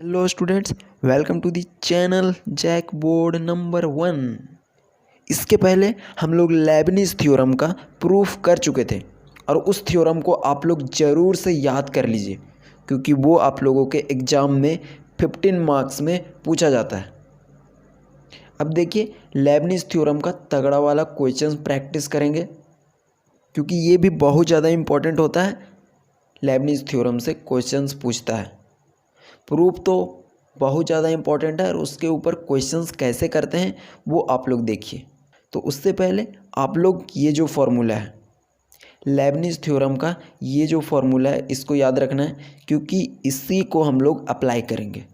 Hello students, welcome to the channel JAC board number 1। इसके पहले हम लोग लेबनिज थ्योरम का प्रूफ कर चुके थे और उस थ्योरम को आप लोग ज़रूर से याद कर लीजिए क्योंकि वो आप लोगों के एग्ज़ाम में 15 मार्क्स में पूछा जाता है। अब देखिए, लेबनिज थ्योरम का तगड़ा वाला क्वेश्चन प्रैक्टिस करेंगे क्योंकि ये भी बहुत ज़्यादा इम्पोर्टेंट होता है। लेबनिज थ्योरम से क्वेश्चंस पूछता है। प्रूफ तो बहुत ज़्यादा इम्पॉर्टेंट है और उसके ऊपर क्वेश्चंस कैसे करते हैं वो आप लोग देखिए। तो उससे पहले आप लोग ये जो फॉर्मूला है लेबनिज थ्योरम का, ये जो फॉर्मूला है इसको याद रखना है क्योंकि इसी को हम लोग अप्लाई करेंगे।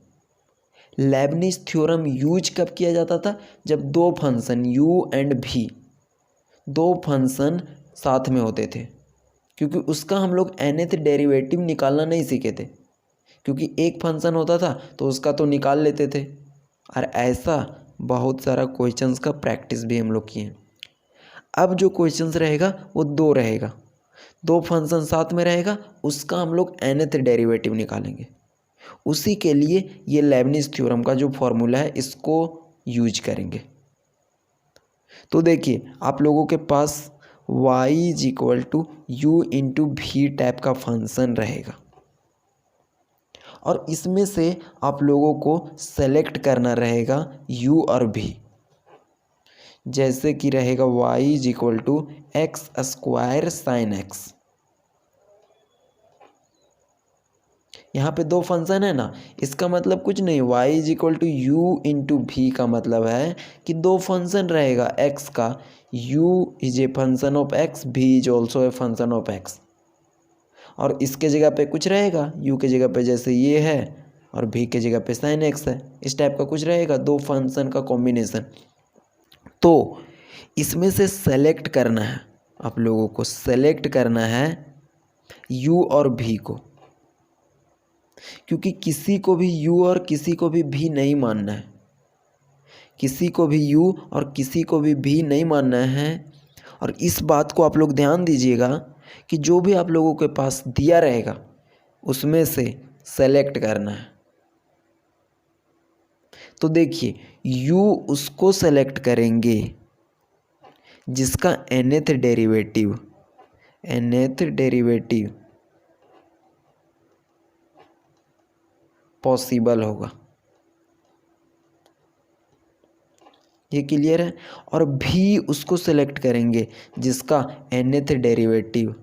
लेबनिज थ्योरम यूज कब किया जाता था? जब दो फंक्शन u एंड v, दो फंक्शन साथ में होते थे, क्योंकि उसका हम लोग nth डेरिवेटिव निकालना नहीं सीखे थे। क्योंकि एक फंक्शन होता था तो उसका तो निकाल लेते थे और ऐसा बहुत सारा क्वेश्चंस का प्रैक्टिस भी हम लोग किए। अब जो क्वेश्चंस रहेगा वो दो रहेगा, दो फंक्शन साथ में रहेगा, उसका हम लोग nth डेरिवेटिव निकालेंगे। उसी के लिए ये लेबनिज थ्योरम का जो फॉर्मूला है इसको यूज करेंगे। तो देखिए, आप लोगों के पास y is equal to u into v type का फंक्शन रहेगा और इसमें से आप लोगों को सेलेक्ट करना रहेगा u और v। जैसे कि रहेगा y is equal to x square sine x. यहाँ पे दो फंक्शन है ना, इसका मतलब कुछ नहीं, y is equal to u into v का मतलब है कि दो फंक्शन रहेगा x का, u is a function of x, v is also a function of x। और इसके जगह पे कुछ रहेगा, u के जगह पे जैसे ये है और v के जगह पे साइन x है, इस टाइप का कुछ रहेगा, दो फंक्शन का कॉम्बिनेशन। तो इसमें से सेलेक्ट करना है, आप लोगों को सेलेक्ट करना है u और v को, क्योंकि किसी को भी u और किसी को भी v नहीं मानना है, किसी को भी u और किसी को भी v नहीं मानना है। और इस बात को आप लोग ध्यान दीजिएगा कि जो भी आप लोगों के पास दिया रहेगा उसमें से सेलेक्ट करना है। तो देखिए, u उसको सेलेक्ट करेंगे जिसका nth डेरिवेटिव पॉसिबल होगा। ये क्लियर है? और भी उसको सेलेक्ट करेंगे जिसका nth derivative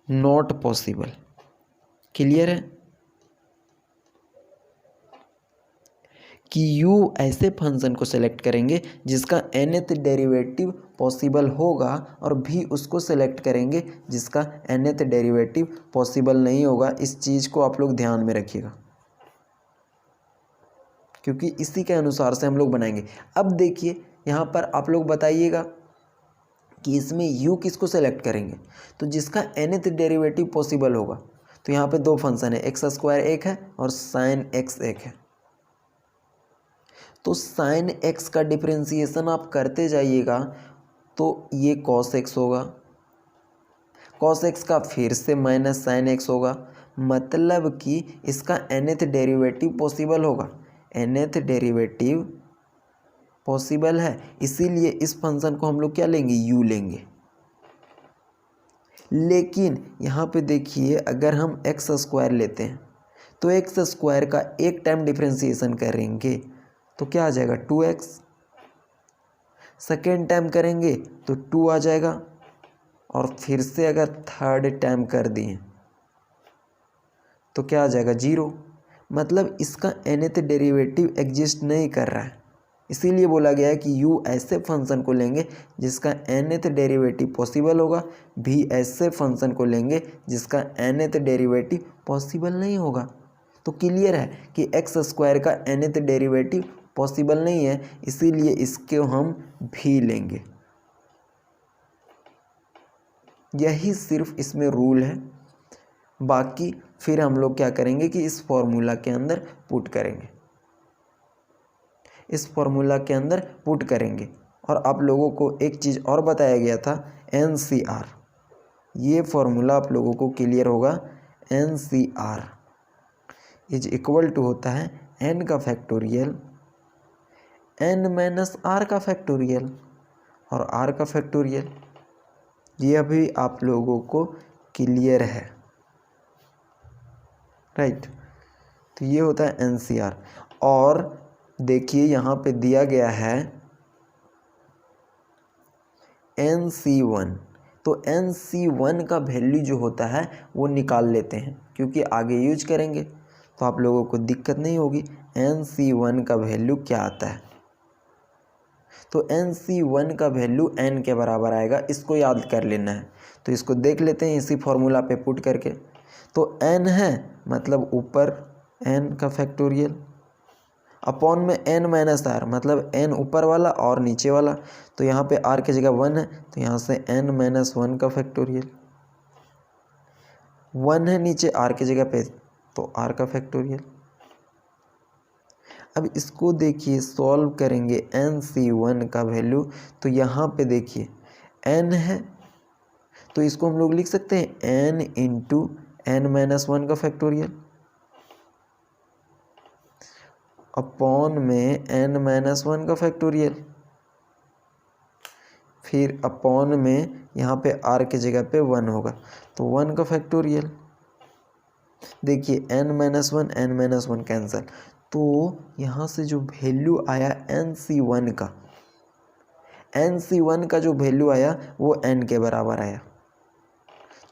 not possible. Clear है कि u ऐसे फंक्शन को सेलेक्ट करेंगे जिसका nth डेरिवेटिव पॉसिबल होगा और भी उसको सेलेक्ट करेंगे जिसका nth डेरिवेटिव पॉसिबल नहीं होगा। इस चीज़ को आप लोग ध्यान में रखिएगा क्योंकि इसी के अनुसार से हम लोग बनाएंगे। अब देखिए, यहाँ पर आप लोग बताइएगा कि इसमें u किसको सेलेक्ट करेंगे, तो जिसका nth डेरिवेटिव पॉसिबल होगा। तो यहाँ पे दो फंक्शन है, एक्स स्क्वायर एक है और साइन एक्स एक है। तो साइन एक्स का डिफरेंशिएशन आप करते जाइएगा तो ये कॉस एक्स होगा, कॉस एक्स का फिर से माइनस साइन एक्स होगा, मतलब कि इसका nth डेरिवेटिव पॉसिबल होगा, nth डेरिवेटिव पॉसिबल है। इसीलिए इस फंक्शन को हम लोग क्या लेंगे, u लेंगे। लेकिन यहाँ पे देखिए, अगर हम एक्स स्क्वायर लेते हैं तो एक्स स्क्वायर का एक टाइम डिफरेंशिएशन करेंगे तो क्या आ जाएगा, 2x। सेकेंड टाइम करेंगे तो 2 आ जाएगा और फिर से अगर थर्ड टाइम कर दिए तो क्या आ जाएगा, 0। मतलब इसका nth डेरिवेटिव एग्जिस्ट नहीं कर रहा है। इसीलिए बोला गया है कि u ऐसे फंक्शन को लेंगे जिसका nth डेरिवेटिव पॉसिबल होगा, भी ऐसे फंक्शन को लेंगे जिसका nth डेरिवेटिव पॉसिबल नहीं होगा। तो क्लियर है कि एक्स स्क्वायर का nth डेरिवेटिव पॉसिबल नहीं है, इसीलिए इसको हम भी लेंगे। यही सिर्फ इसमें रूल है, बाकी फिर हम लोग क्या करेंगे कि इस फॉर्मूला के अंदर पुट करेंगे, इस फॉर्मूला के अंदर पुट करेंगे। और आप लोगों को एक चीज़ और बताया गया था NCR, ये फॉर्मूला आप लोगों को क्लियर होगा। NCR इज इक्वल टू होता है n का फैक्टोरियल n माइनस r का फैक्टोरियल और r का फैक्टोरियल। ये अभी आप लोगों को क्लियर है, राइट। तो ये होता है NCR। और देखिए यहाँ पे दिया गया है NC1, तो NC1 का वैल्यू जो होता है वो निकाल लेते हैं, क्योंकि आगे यूज करेंगे तो आप लोगों को दिक्कत नहीं होगी। NC1 का वैल्यू क्या आता है, तो NC1 का वैल्यू n के बराबर आएगा, इसको याद कर लेना है। तो इसको देख लेते हैं इसी फॉर्मूला पे पुट करके। तो n है मतलब ऊपर n का फैक्टोरियल अपॉन में n माइनस r, मतलब n ऊपर वाला और नीचे वाला। तो यहाँ पे r की जगह 1 है, तो यहाँ से n माइनस 1 का फैक्टोरियल। 1 है नीचे r की जगह पे, तो r का फैक्टोरियल। अब इसको देखिए सॉल्व करेंगे NC1 का वैल्यू, तो यहाँ पे देखिए n है, तो इसको हम लोग लिख सकते हैं n इंटू n माइनस 1 का फैक्टोरियल अपॉन में n माइनस 1 का फैक्टोरियल, फिर अपॉन में यहाँ पे r की जगह पे 1 होगा, तो 1 का फैक्टोरियल। देखिए n माइनस 1 कैंसिल, तो यहाँ से जो वैल्यू आया NC1 का जो वैल्यू आया वो n के बराबर आया।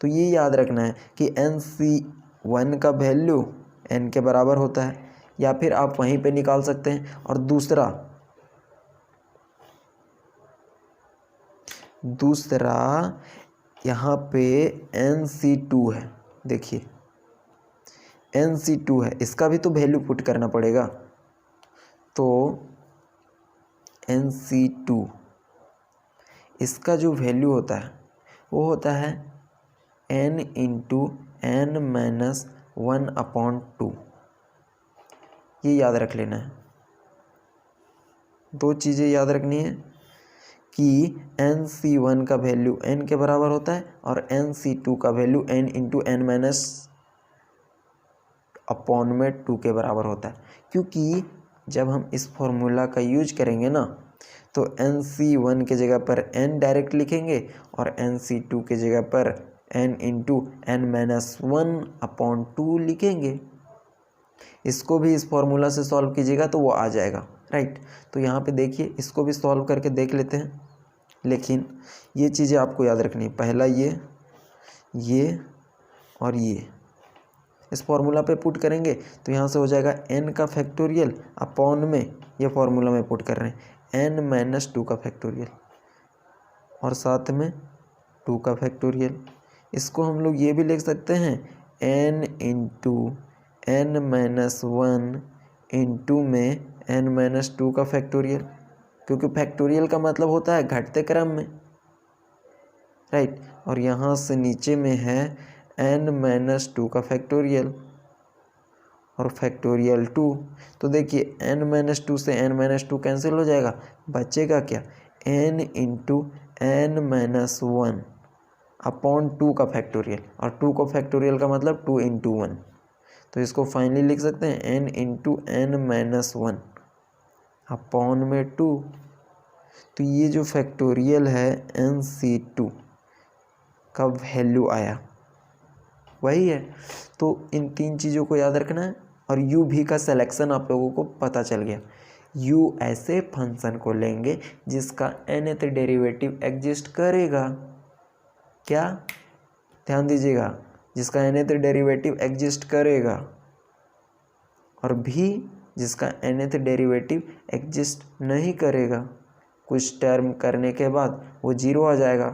तो ये याद रखना है कि NC1 का वैल्यू n के बराबर होता है, या फिर आप वहीं पे निकाल सकते हैं। और दूसरा यहाँ पे NC2 है, देखिए NC2 है, इसका भी तो वैल्यू पुट करना पड़ेगा। तो NC2 इसका जो वैल्यू होता है वो होता है n into n minus 1 upon 2। ये याद रख लेना है, दो चीज़ें याद रखनी है कि NC1 का वैल्यू n के बराबर होता है और NC2 का value n into n minus upon में 2 के बराबर होता है। क्योंकि जब हम इस फॉर्मूला का यूज करेंगे ना, तो NC1 के जगह पर n डायरेक्ट लिखेंगे और NC2 के जगह पर n into n minus 1 upon 2 लिखेंगे। इसको भी इस फॉर्मूला से सॉल्व कीजिएगा तो वो आ जाएगा, राइट। तो यहाँ पे देखिए इसको भी सॉल्व करके देख लेते हैं, लेकिन ये चीज़ें आपको याद रखनी है। पहला ये और ये इस फॉर्मूला पे पुट करेंगे तो यहाँ से हो जाएगा n का फैक्टोरियल अपॉन में, ये फॉर्मूला में पुट कर रहे हैं, n माइनस 2 का फैक्टोरियल और साथ में 2 का फैक्टोरियल। इसको हम लोग ये भी लिख सकते हैं n into n minus 1 into में n माइनस 2 का फैक्टोरियल, क्योंकि फैक्टोरियल का मतलब होता है घटते क्रम में, राइट। और यहाँ से नीचे में है n माइनस 2 का फैक्टोरियल और फैक्टोरियल 2। तो देखिए n माइनस 2 से n माइनस 2 कैंसिल हो जाएगा, बचेगा क्या, n into n minus 1 upon 2 का फैक्टोरियल, और 2 का फैक्टोरियल का मतलब 2 इंटू 1। तो इसको फाइनली लिख सकते हैं n into n minus 1 upon में 2। तो ये जो फैक्टोरियल है NC2 का वैल्यू आया वही है। तो इन तीन चीज़ों को याद रखना है। और u v का सिलेक्शन आप लोगों को पता चल गया। u ऐसे फंक्शन को लेंगे जिसका nth डेरिवेटिव एग्जिस्ट करेगा, क्या, ध्यान दीजिएगा, जिसका nth डेरिवेटिव एग्जिस्ट करेगा, और भी जिसका nth डेरिवेटिव एग्जिस्ट नहीं करेगा, कुछ टर्म करने के बाद वो 0 आ जाएगा।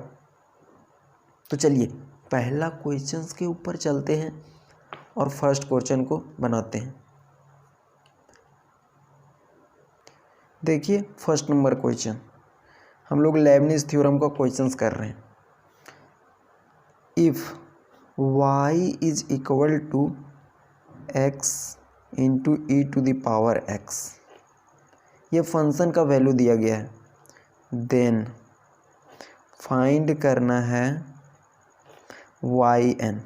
तो चलिए पहला क्वेश्चंस के ऊपर चलते हैं और फर्स्ट क्वेश्चन को बनाते हैं। देखिए फर्स्ट नंबर क्वेश्चन, हम लोग लेबनिज थ्योरम का क्वेश्चंस कर रहे हैं। If y is equal to x into e to the power x, ये फंक्शन का वैल्यू दिया गया है। देन फाइंड करना है वाई एन,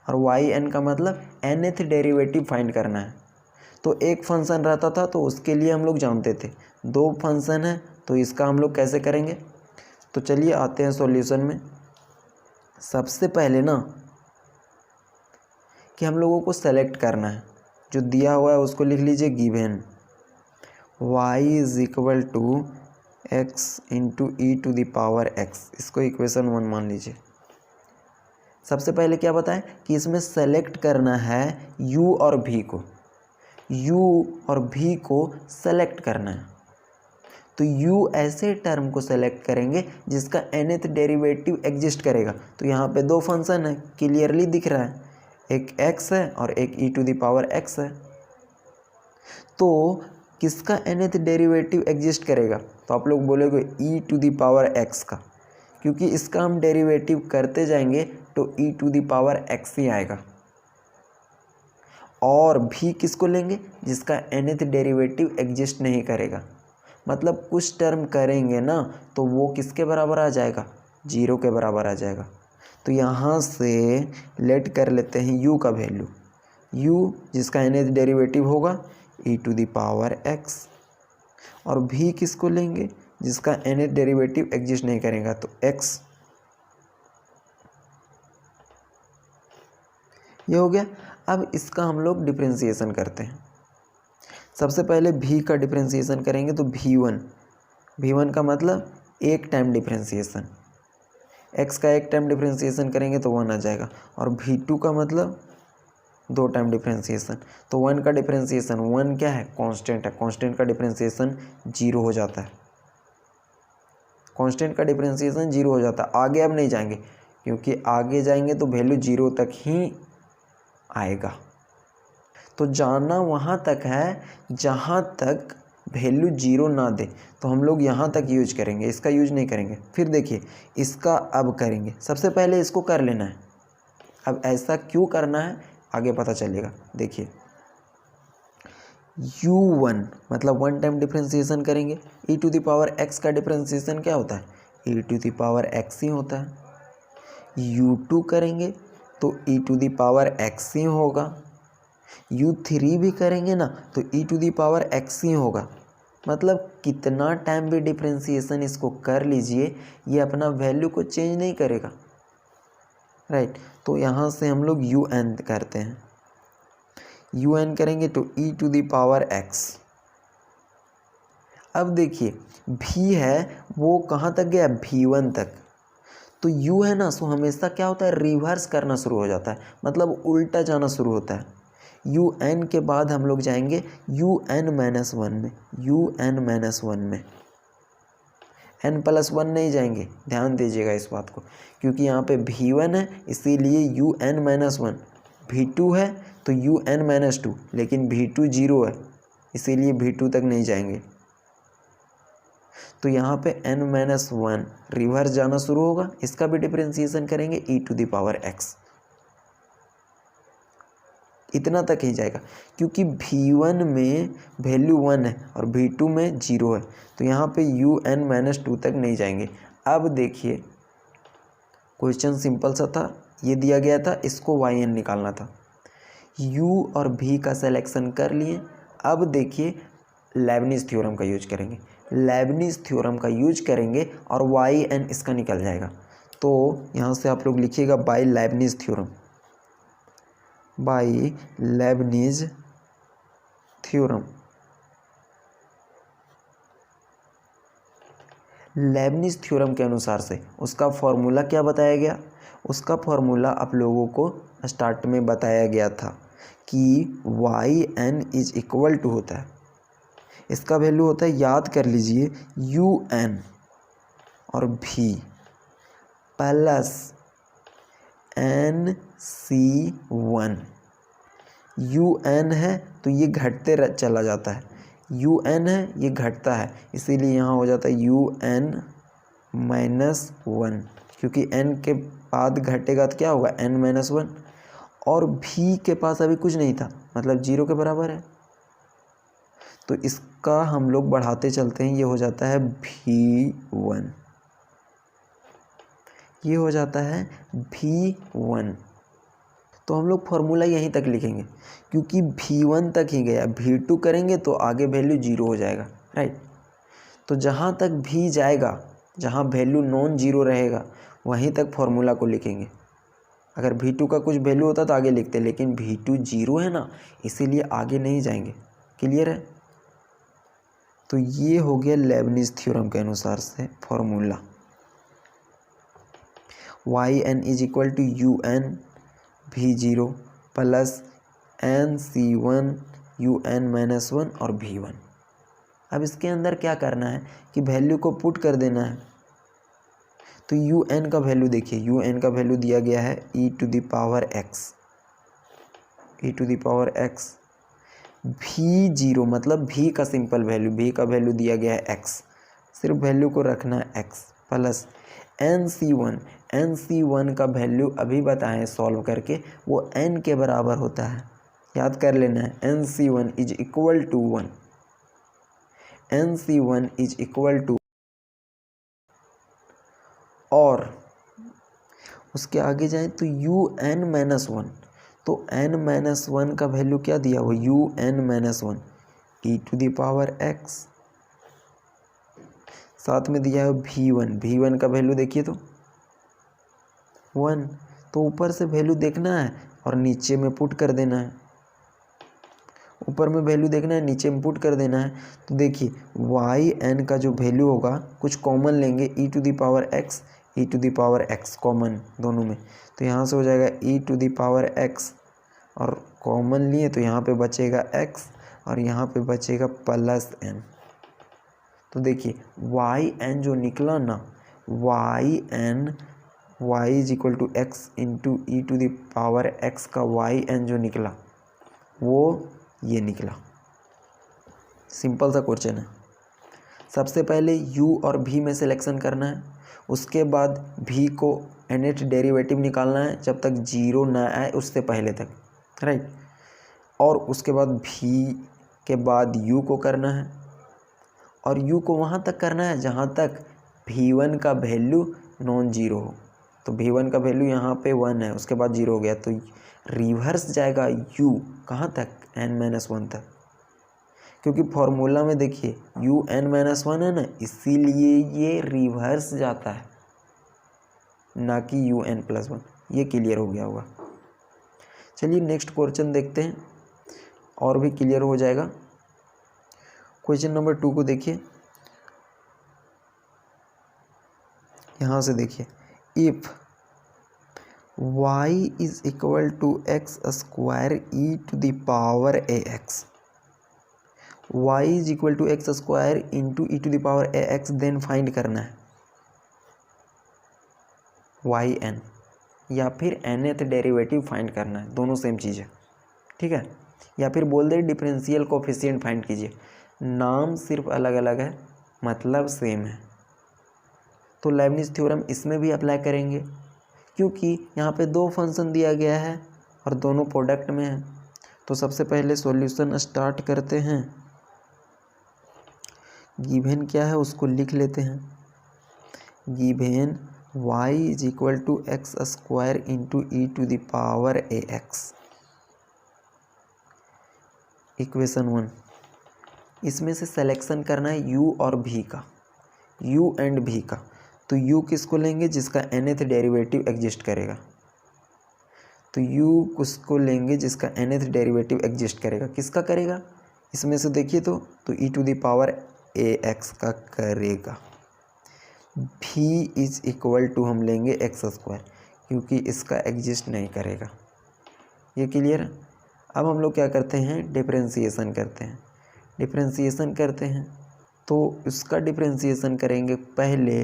और वाई एन का मतलब nth डेरिवेटिव फाइंड करना है। तो एक फंक्शन रहता था तो उसके लिए हम लोग जानते थे, दो फंक्शन है तो इसका हम लोग कैसे करेंगे। तो चलिए आते हैं सॉल्यूशन में। सबसे पहले ना कि हम लोगों को सेलेक्ट करना है, जो दिया हुआ है उसको लिख लीजिए given y is equal to x into e to the power x, इसको इक्वेशन 1 मान लीजिए। सबसे पहले क्या बताएं कि इसमें सेलेक्ट करना है u और v को, u और v को सेलेक्ट करना है। तो u ऐसे टर्म को सेलेक्ट करेंगे जिसका nth डेरिवेटिव एग्जिस्ट करेगा। तो यहाँ पे दो फंक्शन है, क्लियरली दिख रहा है, एक x है और एक e to the power x है। तो किसका nth डेरिवेटिव एग्जिस्ट करेगा, तो आप लोग बोलोगे e to the power x का, क्योंकि इसका हम डेरिवेटिव करते जाएंगे तो e to the power x ही आएगा। और भी किसको लेंगे, जिसका nth डेरिवेटिव एग्जिस्ट नहीं करेगा, मतलब कुछ टर्म करेंगे ना तो वो किसके बराबर आ जाएगा, 0 के बराबर आ जाएगा। तो यहाँ से लेट कर लेते हैं u का वैल्यू, u जिसका nth डेरिवेटिव होगा e to the power x, और भी किसको लेंगे, जिसका nth डेरिवेटिव एग्जिस्ट नहीं करेगा, तो x। ये हो गया। अब इसका हम लोग डिफरेंशिएशन करते हैं। सबसे पहले v का डिफरेंशिएशन करेंगे तो v1 का मतलब एक टाइम डिफरेंशिएशन, x का एक टाइम डिफरेंशिएशन करेंगे तो 1 आ जाएगा, और v2 का मतलब 2 टाइम डिफरेंशिएशन। तो 1 का डिफरेंशिएशन, 1 क्या है, कांस्टेंट है, कांस्टेंट का डिफरेंशिएशन 0 हो जाता है, कांस्टेंट का डिफरेंशिएशन 0 हो जाता है। आगे अब नहीं जाएंगे, क्योंकि आगे जाएंगे तो वैल्यू 0 तक ही आएगा। तो जाना वहाँ तक है जहाँ तक वैल्यू 0 ना दे, तो हम लोग यहाँ तक यूज करेंगे, इसका यूज नहीं करेंगे। फिर देखिए इसका अब करेंगे, सबसे पहले इसको कर लेना है। अब ऐसा क्यों करना है आगे पता चलेगा। देखिए u1 मतलब 1 टाइम डिफरेंशिएशन करेंगे, e to the power x का डिफरेंशिएशन क्या होता है, e to the power x ही होता है। u2 करेंगे तो e to the power x ही होगा। u3 भी करेंगे ना तो e to the power x ही होगा। मतलब कितना टाइम भी डिफरेंशिएशन इसको कर लीजिए, ये अपना वैल्यू को चेंज नहीं करेगा, राइट। तो यहाँ से हम लोग un करते हैं, un करेंगे तो e to the power x। अब देखिए v है वो कहाँ तक गया, v1 तक। तो u है ना, सो हमेशा क्या होता है, रिवर्स करना शुरू हो जाता है, मतलब उल्टा जाना शुरू होता है। un के बाद हम लोग जाएंगे un-1 में, un-1 में, n+1 नहीं जाएंगे, ध्यान दीजिएगा इस बात को, क्योंकि यहाँ पे v1 है इसीलिए un-1, v2 है तो un-2, लेकिन v2 0 है इसीलिए v2 तक नहीं जाएंगे। तो यहाँ पे n-1 रिवर्स जाना शुरू होगा, इसका भी डिफरेंशिएशन करेंगे e to the power x, इतना तक ही जाएगा, क्योंकि v1 में वैल्यू 1 है और v2 में 0 है, तो यहाँ पे un-2 तक नहीं जाएंगे। अब देखिए क्वेश्चन सिंपल सा था, ये दिया गया था, इसको yn निकालना था। u और v का सिलेक्शन कर लिए। अब देखिए लेबनिज थ्योरम का यूज करेंगे, लेबनिज थ्योरम का यूज करेंगे और yn इसका निकल जाएगा। तो यहाँ से आप लोग लिखिएगा by Leibniz theorem, by Leibniz theorem. Leibniz theorem के अनुसार से उसका फॉर्मूला क्या बताया गया, उसका फॉर्मूला आप लोगों को स्टार्ट में बताया गया था कि yn इज इक्वल टू होता है, इसका वैल्यू होता है, याद कर लीजिए, un और v प्लस nc1। un है तो ये घटते चला जाता है, un है ये घटता है, इसीलिए यहाँ हो जाता है un-1, क्योंकि n के बाद घटेगा तो क्या होगा, n-1। और v के पास अभी कुछ नहीं था, मतलब 0 के बराबर है, तो इसका हम लोग बढ़ाते चलते हैं, ये हो जाता है v1। ये हो जाता है V1। तो हम लोग फॉर्मूला यहीं तक लिखेंगे क्योंकि V1 तक ही गया, V2 करेंगे तो आगे वैल्यू 0 हो जाएगा, राइट। तो जहाँ तक V जाएगा, जहाँ वैल्यू नॉन जीरो रहेगा वहीं तक फॉर्मूला को लिखेंगे। अगर V2 का कुछ वैल्यू होता तो आगे लिखते, लेकिन V2 जीरो है ना, इसीलिए आगे नहीं जाएंगे। क्लियर है? तो ये हो गया लेबनिज थ्योरम के अनुसार से formula. yn is equal to un V0 plus nc1 un-1 और V1। अब इसके अंदर क्या करना है कि वैल्यू को पुट कर देना है। तो un का वैल्यू देखिए, un का वैल्यू दिया गया है e to the power x। V0 मतलब v का सिंपल वैल्यू, v का वैल्यू दिया गया है x, सिर्फ वैल्यू को रखना है x, प्लस nc1 का वैल्यू अभी बताएं सॉल्व करके, वो n के बराबर होता है, याद कर लेना है। nc1 is equal to 1, nc1 is equal to, और उसके आगे जाएं तो un-1, तो n-1 का वैल्यू क्या दिया हुआ, un-1 e to the power x, साथ में दिया है V1 का वैल्यू देखिए तो 1, तो ऊपर से वैल्यू देखना है और नीचे में पुट कर देना है। ऊपर में वैल्यू देखना है, नीचे में पुट कर देना है। तो देखिए yn का जो वैल्यू होगा, कुछ कॉमन लेंगे, e to the power x common दोनों में, तो यहाँ से हो जाएगा e to the power x, और कॉमन लिए तो यहाँ पे बचेगा x और यहाँ पे बचेगा प्लस n। तो देखिए yn जो निकला ना, y is equal to x into e to the power x का yn जो निकला वो ये निकला। सिंपल सा क्वेश्चन है। सबसे पहले u और v में सिलेक्शन करना है, उसके बाद v को nth डेरिवेटिव निकालना है जब तक 0 ना आए उससे पहले तक, राइट। और उसके बाद v के बाद u को करना है, और u को वहाँ तक करना है जहाँ तक v1 का वैल्यू नॉन जीरो हो। तो v1 का वैल्यू यहाँ पे 1 है, उसके बाद 0 हो गया, तो रिवर्स जाएगा u कहाँ तक, n-1 तक, क्योंकि फॉर्मूला में देखिए un-1 है ना, इसीलिए ये रिवर्स जाता है, ना कि un+1। ये क्लियर हो गया होगा। चलिए नेक्स्ट क्वेश्चन देखते हैं, और भी क्लियर हो जाएगा। क्वेश्चन नंबर 2 को देखिए, यहाँ से देखिए, if y is equal to x square e to the power ax, y is equal to x square into e to the power ax, then find करना है yn, या फिर nth डेरिवेटिव फाइंड करना है, दोनों सेम चीज़ है, ठीक है। या फिर बोल दे डिफरेंशियल कोफिशिएंट फाइंड कीजिए, नाम सिर्फ अलग अलग है, मतलब सेम है। तो लेबनिज थ्योरम इसमें भी अप्लाई करेंगे, क्योंकि यहाँ पे दो फंक्शन दिया गया है और दोनों प्रोडक्ट में है। तो सबसे पहले सॉल्यूशन स्टार्ट करते हैं। गिवन क्या है उसको लिख लेते हैं। Given y is equal to x square into e to the power ax, equation 1। इसमें से सिलेक्शन करना है u और v का, u एंड v का। तो u किसको लेंगे, जिसका nth डेरिवेटिव एग्जिस्ट करेगा। तो u किसको लेंगे, जिसका nth डेरिवेटिव एग्जिस्ट करेगा। किसका करेगा, इसमें से देखिए तो e to the power ax का करेगा। v इज इक्वल टू हम लेंगे एक्स स्क्वायर, क्योंकि इसका एग्जिस्ट नहीं करेगा। ये क्लियर है। अब हम लोग क्या करते हैं, डिफरेंशिएशन करते हैं। डिफरेंशिएशन करते हैं तो इसका डिफरेंशिएशन करेंगे पहले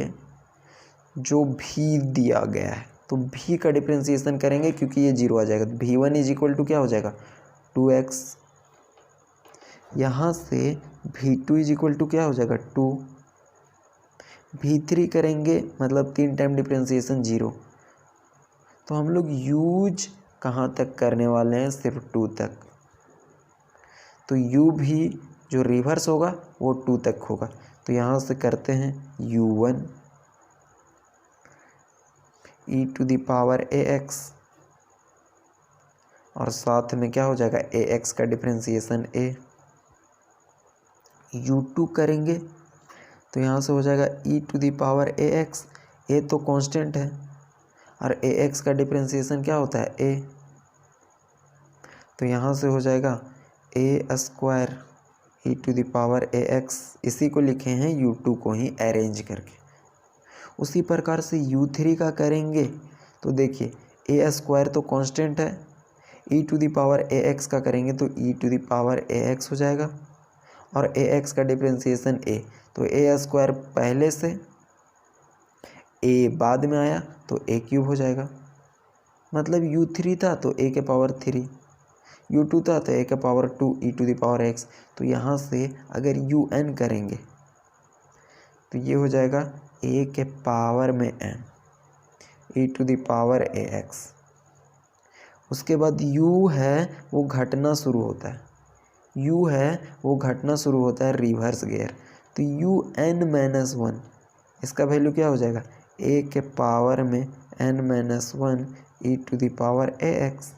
जो v दिया गया है, तो v का डिफरेंशिएशन करेंगे क्योंकि ये 0 आ जाएगा। तो v1 इज इक्वल टू क्या हो जाएगा, 2x। यहाँ से v2 इज इक्वल टू क्या हो जाएगा, 2। v3 करेंगे मतलब 3 टाइम डिफरेंशिएशन 0। तो हम लोग यूज कहाँ तक करने वाले हैं, सिर्फ 2 तक। तो u भी जो रिवर्स होगा वो 2 तक होगा। तो यहाँ से करते हैं u1, e to the power a x, और साथ में क्या हो जाएगा ए एक्स का डिफ्रेंसिएशन ए। u2 करेंगे तो यहाँ से हो जाएगा e to the power a x, a तो कांस्टेंट है और ए एक्स का डिफ्रेंसिएशन क्या होता है ए, तो यहाँ से हो जाएगा a square e to the power a x. इसी को लिखे हैं u2 को ही अरेंज करके। उसी प्रकार से u3 का करेंगे तो देखिए ए स्क्वायर तो कांस्टेंट है, e to the power a x का करेंगे तो e to the power a x हो जाएगा, और ए एक्स का डिफ्रेंसिएशन ए, तो ए स्क्वायर पहले से, ए बाद में आया तो ए क्यूब हो जाएगा। मतलब u3 था तो ए के पावर 3, u2 था तो ए के power 2 e to the power x. तो यहाँ से अगर un करेंगे तो ये हो जाएगा ए के पावर में n e to the power a x. उसके बाद u है वो घटना शुरू होता है, u है वो घटना शुरू होता है रिवर्स गियर, तो un-1 इसका वैल्यू क्या हो जाएगा ए के पावर में n-1 e to the power a x.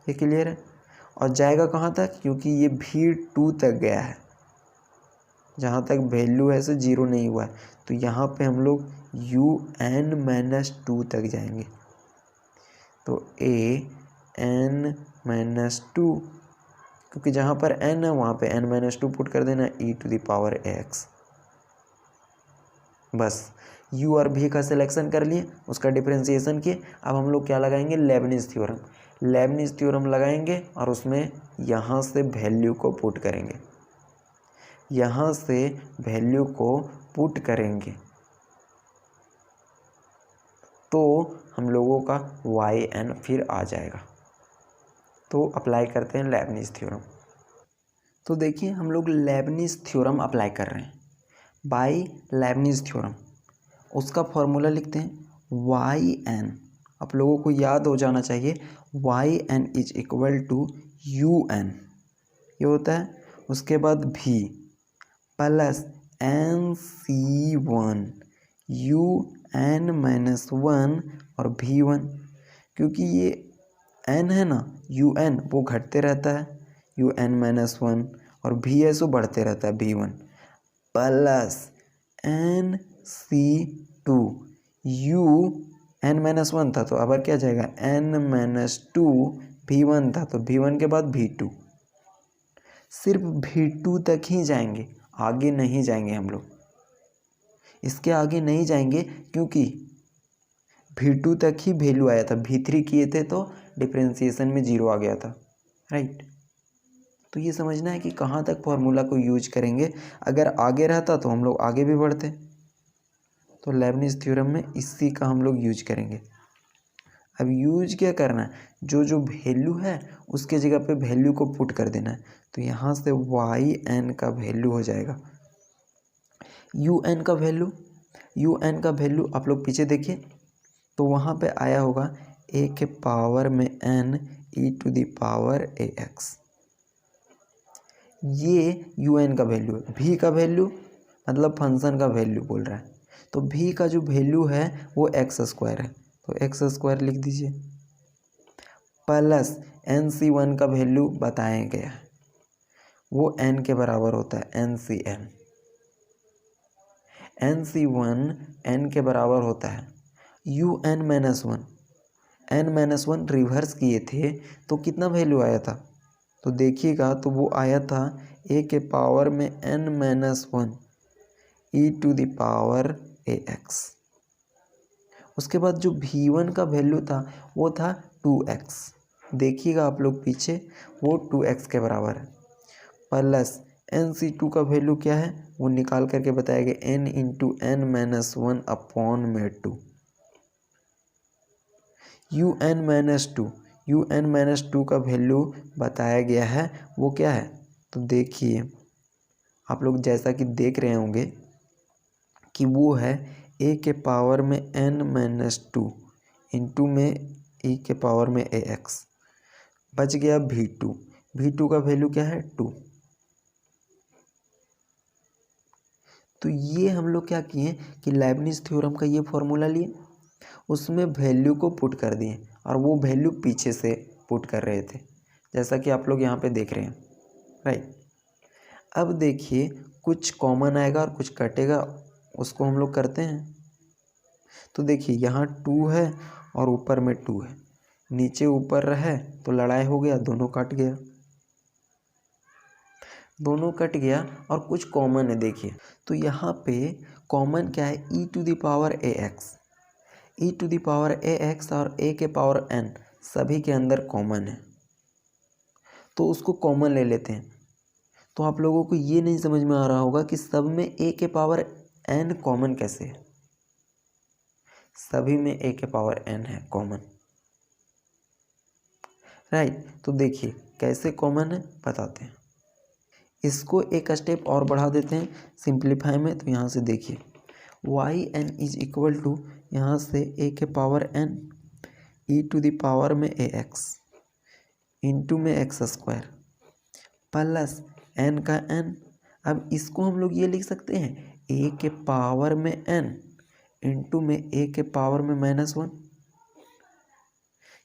ये क्लियर है। और जाएगा कहाँ तक, क्योंकि ये v2 तक गया है, जहाँ तक वैल्यू है से 0 नहीं हुआ है, तो यहाँ पे हम लोग un-2 तक जाएंगे। तो an-2, क्योंकि जहाँ पर n है वहाँ पे n-2 पुट कर देना ई टू द पावर एक्स। बस u और v का सिलेक्शन कर लिए, उसका डिफरेंशिएशन किए। अब हम लोग क्या लगाएंगे, लेबनिज थ्योरम। लेबनिज थ्योरम लगाएंगे और उसमें यहाँ से वैल्यू को पुट करेंगे, यहाँ से वैल्यू को पुट करेंगे तो हम लोगों का yn फिर आ जाएगा। तो अप्लाई करते हैं लेबनिज थ्योरम। तो देखिए हम लोग लेबनिज थ्योरम अप्लाई कर रहे हैं बाय लेबनिज थ्योरम। उसका फॉर्मूला लिखते हैं yn, आप लोगों को याद हो जाना चाहिए yn is equal to un, ये होता है। उसके बाद v प्लस nc1 un-1 और v1, क्योंकि ये n है ना un वो घटते रहता है un-1, और v है सो बढ़ते रहता है v1, प्लस nc2 un-1 था तो अब क्या जाएगा n-2 v1 था तो v1 के बाद v2। सिर्फ v2 तक ही जाएंगे, आगे नहीं जाएंगे हम लोग, इसके आगे नहीं जाएंगे क्योंकि v2 तक ही वैल्यू आया था, v3 किए थे तो डिफरेंशिएशन में 0 आ गया था, राइट। तो ये समझना है कि कहाँ तक फॉर्मूला को यूज करेंगे। अगर आगे रहता तो हम लोग आगे भी बढ़ते, तो लेबनिज थ्योरम में इसी का हम लोग यूज करेंगे। अब यूज क्या करना है, जो जो वैल्यू है उसके जगह पे वैल्यू को पुट कर देना है। तो यहाँ से yn का वैल्यू हो जाएगा, un का वैल्यू आप लोग पीछे देखिए तो वहाँ पे आया होगा a के पावर में n e to the power a x. ये un का वैल्यू है। v का वैल्यू मतलब फंक्शन का वैल्यू बोल रहा है, तो v का जो वैल्यू है वो एक्स स्क्वायर है, तो एक्स स्क्वायर लिख दीजिए, प्लस nc1 का वैल्यू बताया गया है, वो n के बराबर होता है ncn। nc1 n के बराबर होता है un-1, n-1 रिवर्स किए थे तो कितना वैल्यू आया था, तो देखिएगा तो वो आया था a के पावर में n-1 e to the power a x. उसके बाद जो v1 का वैल्यू था वो था 2x, देखिएगा आप लोग पीछे वो 2x के बराबर है, प्लस nc2 का वैल्यू क्या है वो निकाल करके बताया गया n इंटू n-1 अपॉन में 2 un-2 का वैल्यू बताया गया है, वो क्या है तो देखिए आप लोग जैसा कि देख रहे होंगे कि वो है a के पावर में n-2 इंटू में e के पावर में ax, बच गया v2 का वैल्यू क्या है 2। तो ये हम लोग क्या किए कि लेबनिज थ्योरम का ये फॉर्मूला लिए, उसमें वैल्यू को पुट कर दिए और वो वैल्यू पीछे से पुट कर रहे थे, जैसा कि आप लोग यहाँ पे देख रहे हैं, राइट। अब देखिए कुछ कॉमन आएगा और कुछ कटेगा, उसको हम लोग करते हैं। तो देखिए यहाँ 2 है और ऊपर में 2 है, नीचे ऊपर रहे तो लड़ाई हो गया, दोनों कट गया, दोनों कट गया। और कुछ कॉमन है देखिए, तो यहाँ पे कॉमन क्या है, e to the power ax, e to the power ax और a के पावर n सभी के अंदर कॉमन है, तो उसको कॉमन ले लेते हैं। तो आप लोगों को ये नहीं समझ में आ रहा होगा कि सब में a के पावर n कॉमन कैसे है। सभी में a के पावर n है कॉमन, राइट। तो देखिए कैसे कॉमन है बताते हैं। इसको एक स्टेप और बढ़ा देते हैं सिंप्लीफाई में। तो यहाँ से देखिए y N is equal to, यहाँ से a के power n e to the power में ax इंटू में एक्स स्क्वायर प्लस n का n। अब इसको हम लोग ये लिख सकते हैं a के पावर में n इंटू में a के पावर में -1,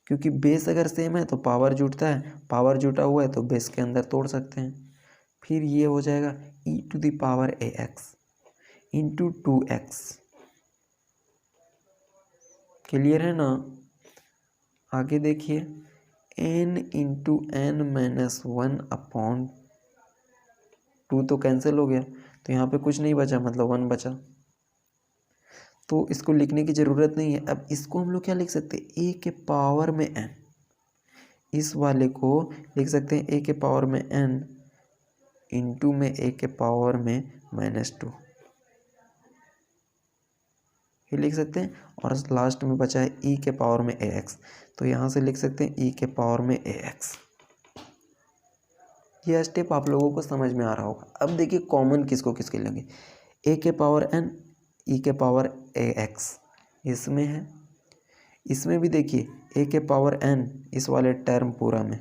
क्योंकि बेस अगर सेम है तो पावर जुटता है, पावर जुटा हुआ है तो बेस के अंदर तोड़ सकते हैं। फिर ये हो जाएगा e to the power ax into 2x। Clear है ना। आगे देखिए n इंटू n -1 अपॉन 2 तो कैंसिल हो गया, तो यहाँ पे कुछ नहीं बचा, मतलब 1 बचा, तो इसको लिखने की ज़रूरत नहीं है। अब इसको हम लोग क्या लिख सकते हैं, a के पावर में n, इस वाले को लिख सकते हैं a के पावर में n इंटू में a के पावर में -2, ये लिख सकते हैं। और लास्ट में बचा है e के पावर में ax, तो यहाँ से लिख सकते हैं e के पावर में ax। यह स्टेप आप लोगों को समझ में आ रहा होगा। अब देखिए कॉमन किसको किसके लेंगे, a के पावर n e के पावर ax इसमें है, इसमें भी देखिए a के पावर n इस वाले टर्म पूरा में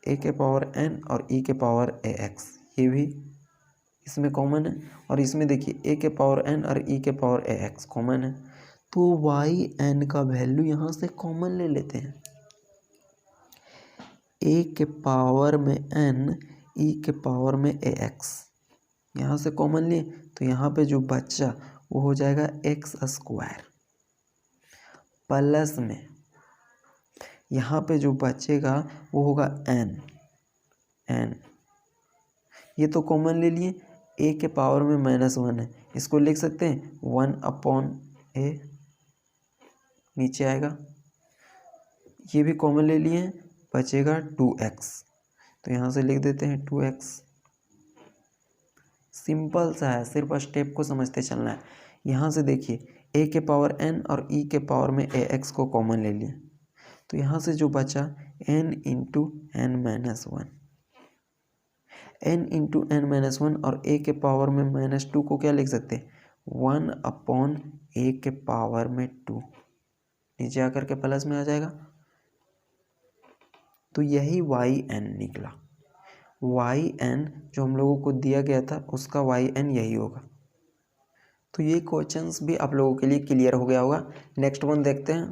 a के पावर n और e के पावर ax ये भी इसमें कॉमन है। और इसमें देखिए a के पावर n और e के पावर ax कॉमन है, तो y n का वैल्यू यहाँ से कॉमन ले लेते हैं। a के पावर में n e के पावर में ax यहाँ से कॉमन लिए, तो यहाँ पे जो बच्चा वो हो जाएगा एक्स स्क्वायर प्लस में यहाँ पे जो बचेगा वो होगा n ये तो कॉमन ले लिए। a के पावर में -1 है, इसको लिख सकते हैं 1 अपॉन a, नीचे आएगा, ये भी कॉमन ले लिए हैं, बचेगा 2x, तो यहाँ से लिख देते हैं 2x। सिंपल सा है, सिर्फ स्टेप को समझते चलना है। यहाँ से देखिए a के पावर n और e के पावर में ax को कॉमन ले लिए, तो यहाँ से जो बचा n into n-1, n into n-1 और a के पावर में -2 को क्या लिख सकते हैं 1 अपॉन a के पावर में 2, नीचे आकर के प्लस में आ जाएगा, तो यही yn निकला। yn जो हम लोगों को दिया गया था उसका yn यही होगा। तो ये क्वेश्चंस भी आप लोगों के लिए क्लियर हो गया होगा। नेक्स्ट वन देखते हैं,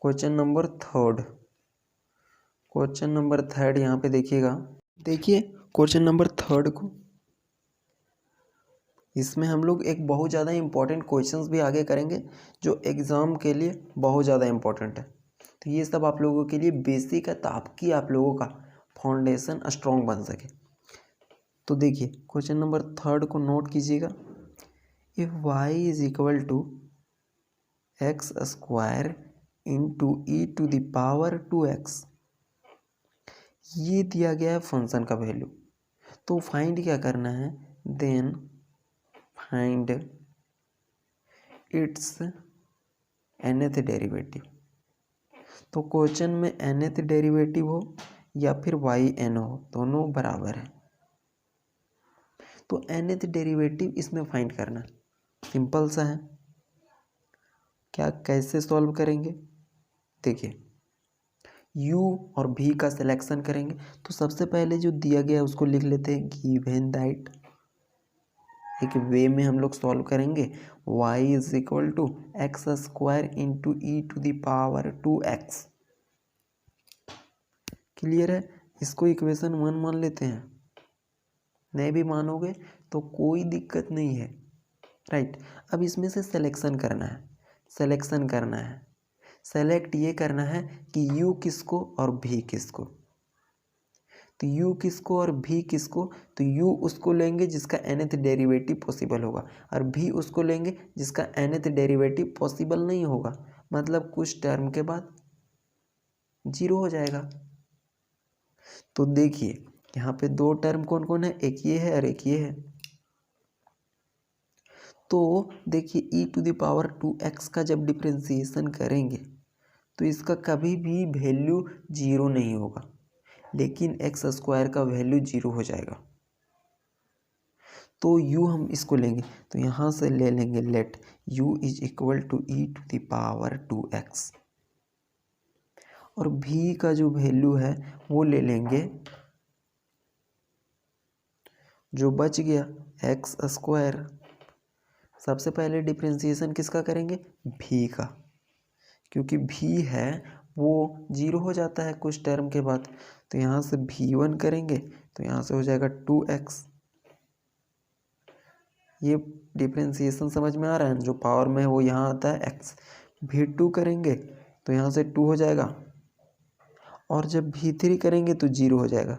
क्वेश्चन नंबर 3। क्वेश्चन नंबर 3 यहाँ पे देखिएगा, देखिए क्वेश्चन नंबर 3 को, इसमें हम लोग एक बहुत ज़्यादा इम्पोर्टेंट क्वेश्चंस भी आगे करेंगे जो एग्ज़ाम के लिए बहुत ज़्यादा इम्पोर्टेंट है। तो ये सब आप लोगों के लिए बेसिक है, ताकि आप लोगों का फाउंडेशन स्ट्रॉन्ग बन सके। तो देखिए क्वेश्चन नंबर 3 को नोट कीजिएगा। If y is equal to x square into e to the power 2x, ये दिया गया है फंक्शन का वैल्यू। तो फाइंड क्या करना है, then find its nth derivative. तो क्वेश्चन में nth डेरिवेटिव हो या फिर yn हो, दोनों बराबर है, तो nth डेरिवेटिव इसमें फाइंड करना, सिंपल सा है। क्या कैसे सॉल्व करेंगे, देखिए u और v का सिलेक्शन करेंगे। तो सबसे पहले जो दिया गया है उसको लिख लेते हैं गिवन दैट एक वे में हम लोग सॉल्व करेंगे। y is equal to x square into e to the power 2x। Clear है? इसको इक्वेशन 1 मान लेते हैं। नहीं भी मानोगे तो कोई दिक्कत नहीं है, राइट। अब इसमें से सिलेक्शन करना है, सेलेक्ट ये करना है कि u किसको और v किसको। तो u किसको और v किसको, तो u उसको लेंगे जिसका nth डेरिवेटिव पॉसिबल होगा, और v उसको लेंगे जिसका nth डेरिवेटिव पॉसिबल नहीं होगा, मतलब कुछ टर्म के बाद 0 हो जाएगा। तो देखिए यहाँ पे दो टर्म कौन कौन है, एक ये है और एक ये है। तो देखिए e to the power 2x का जब डिफ्रेंसिएशन करेंगे तो इसका कभी भी वैल्यू 0 नहीं होगा, लेकिन एक्स स्क्वायर का वैल्यू 0 हो जाएगा। तो u हम इसको लेंगे, तो यहाँ से ले लेंगे let u is equal to e to the power 2x, और v का जो वैल्यू है वो ले लेंगे, जो बच गया एक्स स्क्वायर। सबसे पहले डिफ्रेंसिएशन किसका करेंगे, v का, क्योंकि v है वो 0 हो जाता है कुछ टर्म के बाद। तो यहाँ से v1 करेंगे तो यहाँ से हो जाएगा 2x। ये डिफ्रेंसिएशन समझ में आ रहा है, जो पावर में है वो यहाँ आता है x। v2 करेंगे तो यहाँ से 2 हो जाएगा, और जब v3 करेंगे तो 0 हो जाएगा।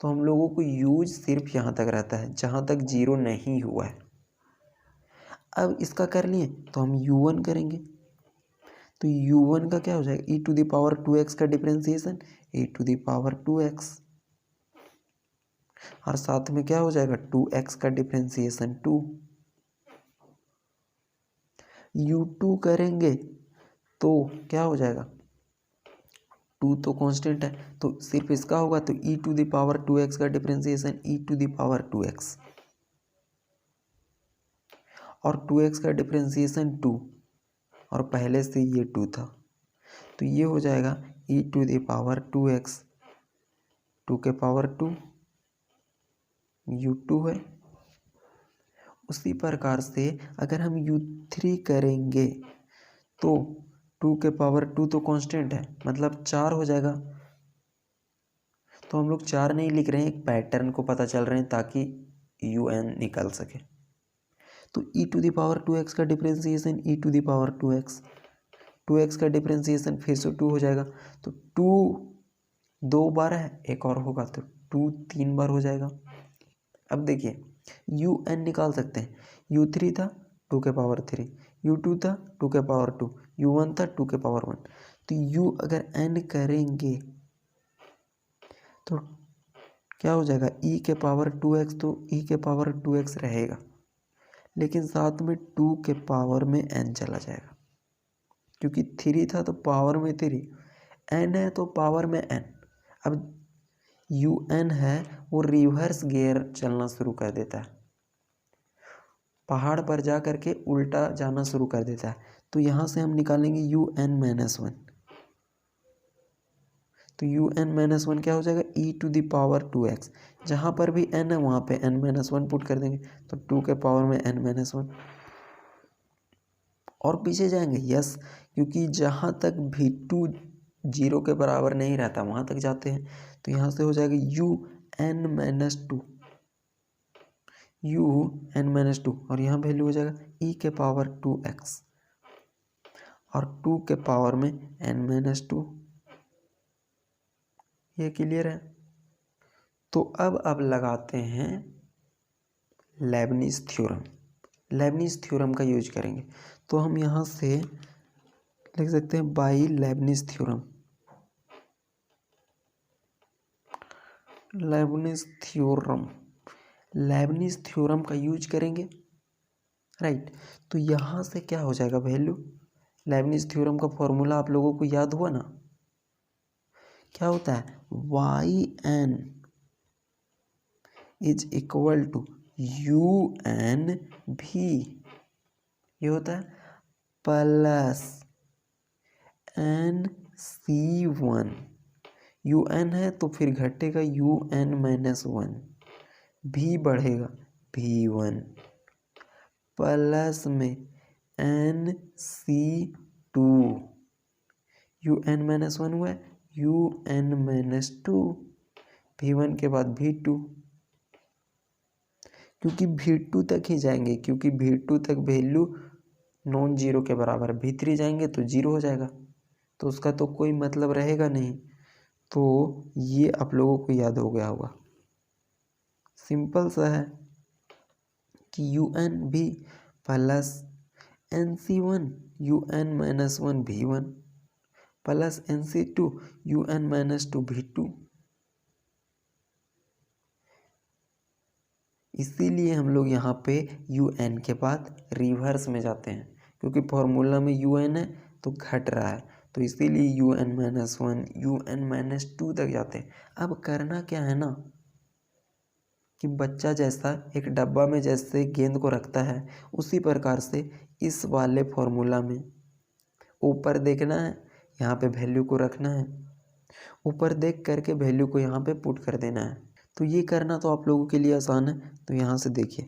तो हम लोगों को यूज सिर्फ यहाँ तक रहता है जहाँ तक 0 नहीं हुआ है। अब इसका कर लिए तो हम u1 करेंगे, तो u1 का क्या हो जाएगा, e to the power 2x का differentiation e to the power 2x, और साथ में क्या हो जाएगा 2x का डिफ्रेंसिएशन 2। u2 करेंगे तो क्या हो जाएगा, 2 तो कांस्टेंट है तो सिर्फ इसका होगा, तो e to the power 2x का differentiation e to the power 2x, और 2x का डिफ्रेंसिएशन 2, और पहले से ये 2 था तो ये हो जाएगा e to the power 2x, 2 के पावर 2 u2 है। उसी प्रकार से अगर हम u3 करेंगे तो 2 के पावर 2 तो कांस्टेंट है, मतलब 4 हो जाएगा। तो हम लोग 4 नहीं लिख रहे हैं, एक पैटर्न को पता चल रहे हैं ताकि un निकल सके। तो e to the power 2x का differentiation e to the power 2x, 2x का डिफ्रेंसिएशन फिर से 2 हो जाएगा। तो 2 2 बार है, एक और होगा तो 2 3 बार हो जाएगा। अब देखिए un निकाल सकते हैं, u3 था 2 के पावर 3, u2 था 2 के पावर 2, u1 था 2 के पावर 1। तो u अगर n करेंगे तो क्या हो जाएगा, e के पावर 2x, तो e के पावर 2x रहेगा, लेकिन साथ में 2 के पावर में n चला जाएगा, क्योंकि 3 था तो पावर में 3, n है तो पावर में n। अब un है वो रिवर्स गियर चलना शुरू कर देता है, पहाड़ पर जा करके उल्टा जाना शुरू कर देता है। तो यहाँ से हम निकालेंगे un-1, तो un-1 क्या हो जाएगा, e to the power 2x, जहाँ पर भी n है वहाँ पे n-1 पुट कर देंगे, तो 2 के पावर में n-1, और पीछे जाएंगे यस, क्योंकि जहाँ तक v2 0 के बराबर नहीं रहता वहाँ तक जाते हैं। तो यहाँ से हो जाएगा un-2, un-2, और यहाँ वैल्यू हो जाएगा e के पावर 2x, और 2 के पावर में n-2। ये क्लियर है? तो अब लगाते हैं लेबनिज थ्योरम। लेबनिज थ्योरम का यूज करेंगे, तो हम यहाँ से लिख सकते हैं by Lebanese theorem. Leibniz theorem का यूज करेंगे, राइट। तो यहाँ से क्या हो जाएगा वैल्यू, लेबनिज थ्योरम का फॉर्मूला आप लोगों को याद हुआ ना, क्या होता है, yn is equal to un-v, ये होता है प्लस nc1, un है तो फिर घटेगा un-1, v बढ़ेगा v1 प्लस में NC2 UN-1 हुआ है UN-2 v1 के बाद v2 क्योंकि v2 तक ही जाएंगे क्योंकि v2 तक वैल्यू नॉन जीरो के बराबर v3 जाएंगे तो जीरो हो जाएगा तो उसका तो कोई मतलब रहेगा नहीं। तो ये आप लोगों को याद हो गया होगा। सिंपल सा है कि UN भी plus NC1 UN-1 v1 plus NC2 UN-2 v2। इसीलिए हम लोग यहाँ पे UN के बाद रिवर्स में जाते हैं क्योंकि फॉर्मूला में UN है तो घट रहा है तो इसीलिए UN-1 UN-2 तक जाते हैं। अब करना क्या है ना कि बच्चा जैसा एक डब्बा में जैसे गेंद को रखता है उसी प्रकार से इस वाले फॉर्मूला में ऊपर देखना है, यहाँ पे वैल्यू को रखना है, ऊपर देख करके वैल्यू को यहाँ पे पुट कर देना है। तो ये करना तो आप लोगों के लिए आसान है। तो यहाँ से देखिए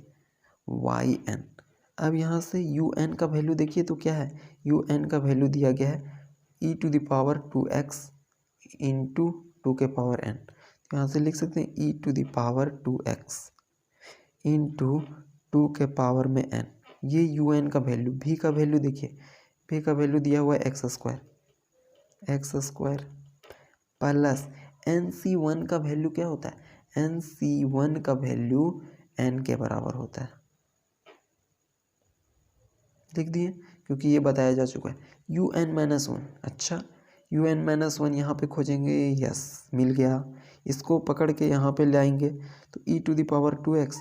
yn, अब यहाँ से un का वैल्यू देखिए तो क्या है, un का वैल्यू दिया गया है e⁻²x इंटू 2 के पावर n। तो यहाँ से लिख सकते हैं e⁻²x इंटू 2 के पावर में n। ये un का वैल्यू, v का वैल्यू देखिए, v का वैल्यू दिया हुआ है x² प्लस NC1 का वैल्यू क्या होता है, NC1 का वैल्यू n के बराबर होता है। लिख दिए क्योंकि ये बताया जा चुका है। UN-1, अच्छा UN-1 यहाँ पे खोजेंगे, यस मिल गया। इसको पकड़ के यहाँ पे लाएंगे तो e⁻²x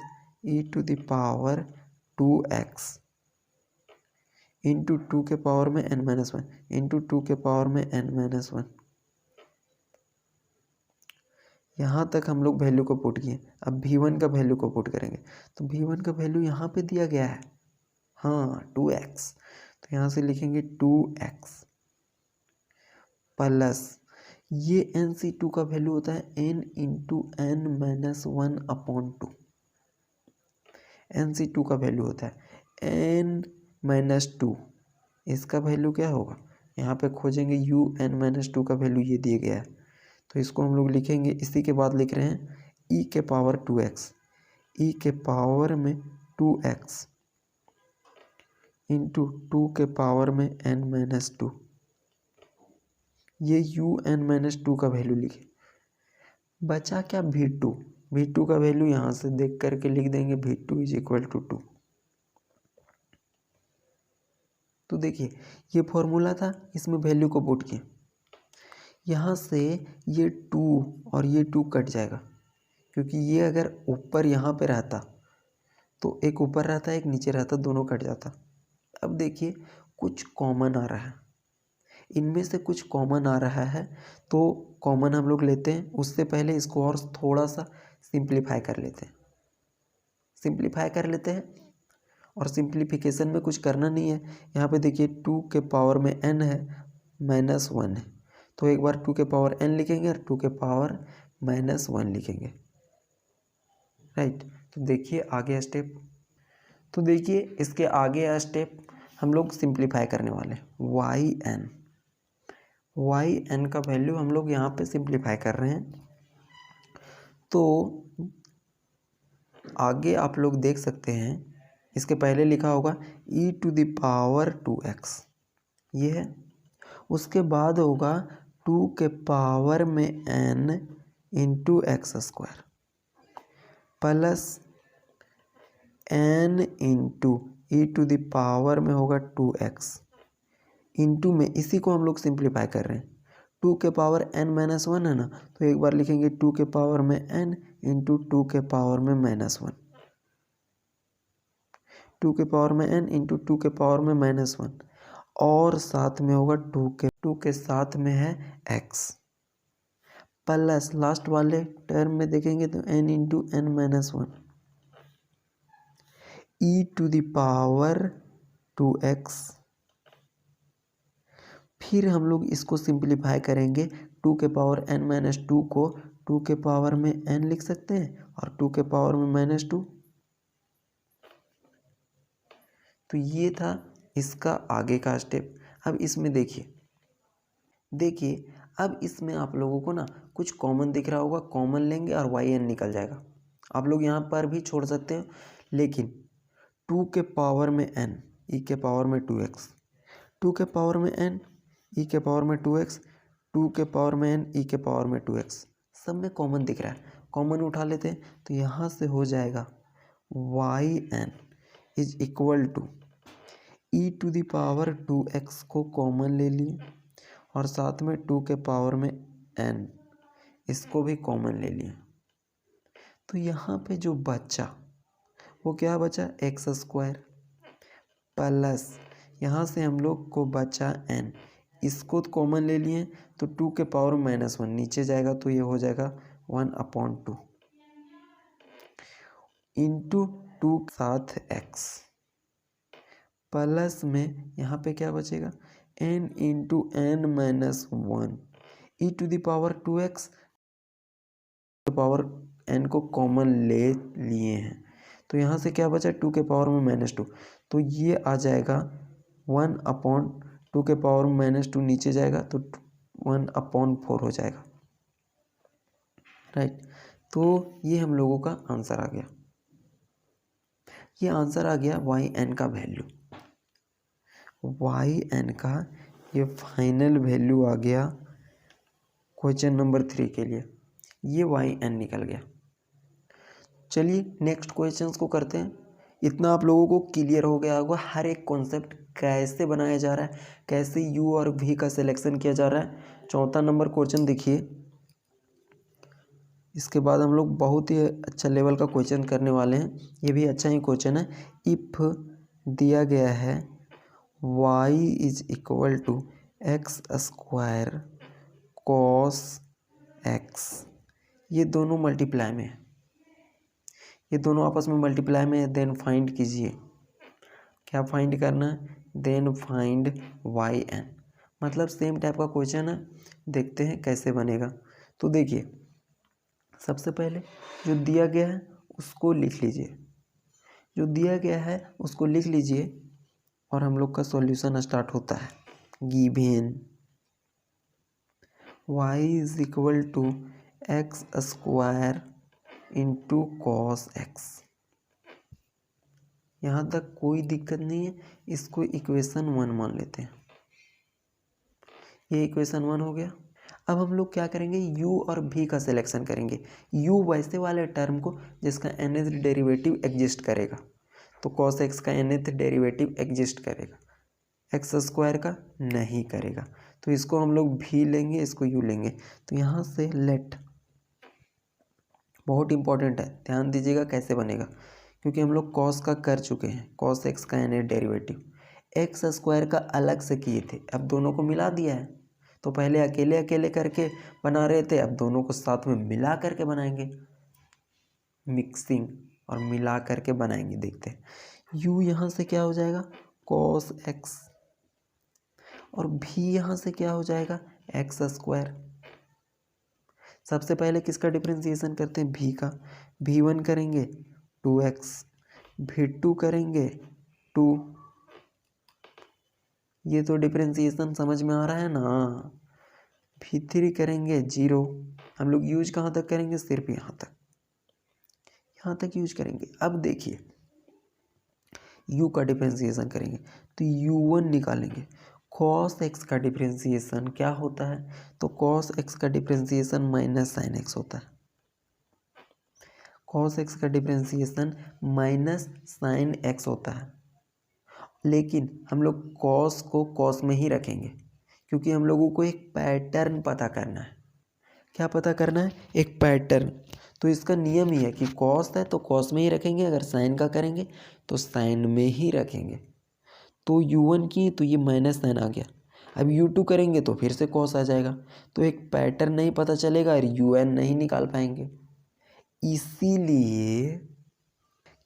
इंटू 2 के पावर में n-1 इंटू 2 के पावर में n-1। यहाँ तक हम लोग वैल्यू को पुट किए। अब v1 का वैल्यू को पुट करेंगे तो v1 का वैल्यू यहाँ पे दिया गया है, हाँ 2x। तो यहाँ से लिखेंगे 2x प्लस ये NC2 का वैल्यू होता है n इंटू n-1/2। NC2 का वैल्यू होता है n-2। इसका वैल्यू क्या होगा, यहाँ पे खोजेंगे UN-2 का वैल्यू ये दिया गया है तो इसको हम लोग लिखेंगे, इसी के बाद लिख रहे हैं e⁻²x e के पावर में 2x इंटू 2 के पावर में n-2। ये UN-2 का वैल्यू लिखे। बचा क्या, v2 का वैल्यू यहाँ से देख करके लिख देंगे v2 = 2। तो देखिए ये फॉर्मूला था, इसमें वैल्यू को पुट किए, यहाँ से ये 2 और ये 2 कट जाएगा क्योंकि ये अगर ऊपर यहाँ पे रहता तो एक ऊपर रहता एक नीचे रहता, दोनों कट जाता। अब देखिए कुछ कॉमन आ रहा है, इनमें से कुछ कॉमन आ रहा है तो कॉमन हम लोग लेते हैं। उससे पहले इसको और थोड़ा सा सिंप्लीफाई कर लेते हैं और सिंप्लीफिकेशन में कुछ करना नहीं है। यहाँ पे देखिए 2 के पावर में n है -1 है तो एक बार 2 के पावर n लिखेंगे और 2 के पावर -1 लिखेंगे, राइट। तो देखिए आगे स्टेप, तो देखिए इसके आगे स्टेप हम लोग सिंप्लीफाई करने वाले हैं। yn का वैल्यू हम लोग यहाँ पे सिंप्लीफाई कर रहे हैं। तो आगे आप लोग देख सकते हैं, इसके पहले लिखा होगा e⁻²x, ये है। उसके बाद होगा 2 के पावर में n into x² plus n into e⁻² में होगा 2x इंटू में, इसी को हम लोग सिंप्लीफाई कर रहे हैं। 2 के पावर n-1 है ना, तो एक बार लिखेंगे 2 के पावर में n इंटू 2 के पावर में -1, 2 के पावर में n इंटू 2 के पावर में -1 और साथ में होगा 2 के साथ में है x प्लस लास्ट वाले टर्म में देखेंगे तो n इंटू n-1 e⁻²x। फिर हम लोग इसको सिंप्लीफाई करेंगे, 2 के पावर n-2 को 2 के पावर में n लिख सकते हैं और 2 के पावर में -2 तो ये था इसका आगे का स्टेप। अब इसमें देखिए अब इसमें आप लोगों को ना कुछ कॉमन दिख रहा होगा, कॉमन लेंगे और वाई एन निकल जाएगा। आप लोग यहाँ पर भी छोड़ सकते हो, लेकिन 2 के पावर में n e के पावर में 2x, 2 के पावर में n e के पावर में 2x, 2 के पावर में n e के पावर में 2x, सब में कॉमन दिख रहा है। कॉमन उठा लेते हैं तो यहाँ से हो जाएगा y N is equal to e to the power 2x को कॉमन ले लिए और साथ में 2 के पावर में n इसको भी कॉमन ले लिए। तो यहाँ पे जो बचा वो क्या बचा, एक्स स्क्वायर प्लस यहाँ से हम लोग को बचा n, इसको कॉमन ले लिए तो 2 के पावर -1 नीचे जाएगा तो ये हो जाएगा 1/2 इंटू 2 साथ x प्लस में यहाँ पे क्या बचेगा n into n-1 e to the power 2x power n को कॉमन ले लिए हैं तो यहाँ से क्या बचा 2 के पावर में -2, तो ये आ जाएगा 1/2 के पावर में -2 नीचे जाएगा तो 1/4 हो जाएगा, राइट। तो ये हम लोगों का आंसर आ गया। ये आंसर आ गया वाई एन का वैल्यू, वाई एन का ये फाइनल वैल्यू आ गया क्वेश्चन नंबर 3 के लिए। ये वाई एन निकल गया। चलिए नेक्स्ट क्वेश्चंस को करते हैं। इतना आप लोगों को क्लियर हो गया होगा हर एक कॉन्सेप्ट कैसे बनाया जा रहा है, कैसे यू और वी का सिलेक्शन किया जा रहा है। 4था नंबर क्वेश्चन देखिए। इसके बाद हम लोग बहुत ही अच्छा लेवल का क्वेश्चन करने वाले हैं। ये भी अच्छा ही क्वेश्चन है। इफ दिया गया है y is equal to x square cos x, ये दोनों मल्टीप्लाई में है, ये दोनों आपस में मल्टीप्लाई में है, देन फाइंड कीजिए। क्या फाइंड करना है, देन फाइंड वाई एन। मतलब सेम टाइप का क्वेश्चन है, देखते हैं कैसे बनेगा। तो देखिए सबसे पहले जो दिया गया है उसको लिख लीजिए, जो दिया गया है उसको लिख लीजिए और हम लोग का सॉल्यूशन स्टार्ट होता है। Given y is equal to x square into cos x. यहाँ तक कोई दिक्कत नहीं है, इसको इक्वेशन 1 मान लेते हैं। ये इक्वेशन 1 हो गया। अब हम लोग क्या करेंगे, u और v का सिलेक्शन करेंगे। u वैसे वाले टर्म को जिसका nth डेरिवेटिव एग्जिस्ट करेगा, तो cos x का nth डेरिवेटिव एग्जिस्ट करेगा, एक्स स्क्वायर का नहीं करेगा, तो इसको हम लोग v लेंगे, इसको u लेंगे। तो यहाँ से लेट, बहुत इंपॉर्टेंट है, ध्यान दीजिएगा कैसे बनेगा, क्योंकि हम लोग cos का कर चुके हैं, cos x का nth डेरिवेटिव। एक्स स्क्वायर का अलग से किए थे, अब दोनों को मिला दिया है। तो पहले अकेले अकेले करके बना रहे थे, अब दोनों को साथ में मिला करके बनाएंगे, मिक्सिंग और मिला करके बनाएंगे। देखते हैं u यहाँ से क्या हो जाएगा cos x और v यहाँ से क्या हो जाएगा एक्स स्क्वायर। सबसे पहले किसका डिफरेंशिएशन करते हैं, v का। v1 करेंगे 2x, v2 करेंगे 2। ये तो डिफरेंशिएशन समझ में आ रहा है ना। v3 करेंगे 0। हम लोग यूज कहाँ तक करेंगे, सिर्फ यहाँ तक यूज करेंगे। अब देखिए u का डिफरेंशिएशन करेंगे तो u1 निकालेंगे। cos x का डिफरेंशिएशन क्या होता है, तो cos x का डिफरेंशिएशन माइनस साइन x होता है। cos x का डिफरेंशिएशन माइनस साइन x होता है, लेकिन हम लोग cos को cos में ही रखेंगे, क्योंकि हम लोगों को एक पैटर्न पता करना है। क्या पता करना है, एक पैटर्न। तो इसका नियम ही है कि cos है तो cos में ही रखेंगे, अगर साइन का करेंगे तो साइन में ही रखेंगे। तो u1 की तो ये माइनस साइन आ गया, अब u2 करेंगे तो फिर से cos आ जाएगा। तो एक पैटर्न नहीं पता चलेगा और un नहीं निकाल पाएंगे। इसीलिए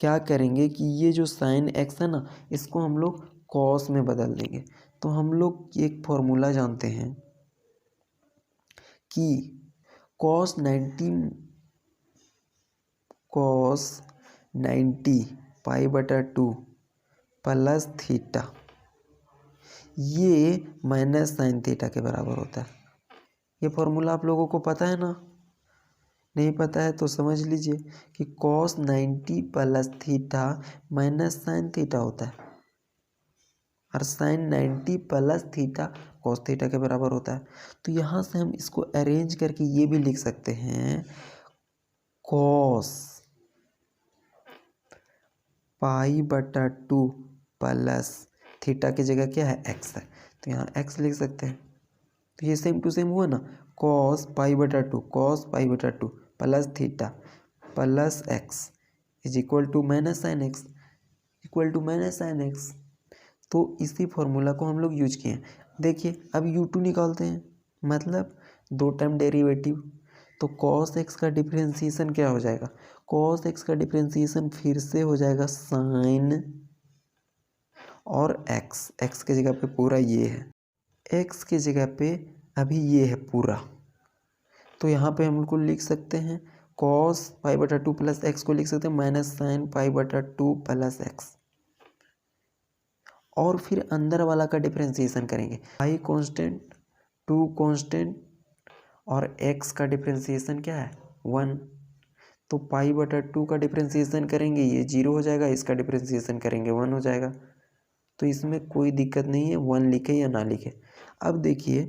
क्या करेंगे कि ये जो साइन x है ना, इसको हम लोग cos में बदल देंगे। तो हम लोग एक फॉर्मूला जानते हैं कि cos 90 पाई/2 प्लस थीटा, ये माइनस साइन थीटा के बराबर होता है। ये फॉर्मूला आप लोगों को पता है ना? नहीं पता है तो समझ लीजिए कि cos 90 plus theta minus sine theta होता है, और sine 90 plus theta cos theta के बराबर होता है। तो यहाँ से हम इसको अरेंज करके ये भी लिख सकते हैं, cos π/2 प्लस थीटा की जगह क्या है, x है, तो यहाँ x लिख सकते हैं। तो ये सेम टू सेम हुआ ना, cos π/2 plus theta plus x is equal to minus sine x तो इसी फॉर्मूला को हम लोग यूज किए हैं। देखिए अब u2 निकालते हैं, मतलब दो टाइम डेरिवेटिव, तो cos x का डिफ्रेंशिएशन क्या हो जाएगा, cos x का डिफ्रेंशिएशन फिर से हो जाएगा साइन और x के जगह पे पूरा ये है, x के जगह पे अभी ये है पूरा, तो यहाँ पे हम लोग लिख सकते हैं cos π/2 प्लस एक्स को लिख सकते हैं माइनस साइन π/2 प्लस एक्स, और फिर अंदर वाला का डिफ्रेंशिएशन करेंगे, पाई कांस्टेंट 2 कांस्टेंट और x का डिफ्रेंशिएशन क्या है 1, तो π/2 का डिफ्रेंशिएशन करेंगे ये 0 हो जाएगा, इसका डिफ्रेंशिएशन करेंगे 1 हो जाएगा। तो इसमें कोई दिक्कत नहीं है 1 लिखे या ना लिखे। अब देखिए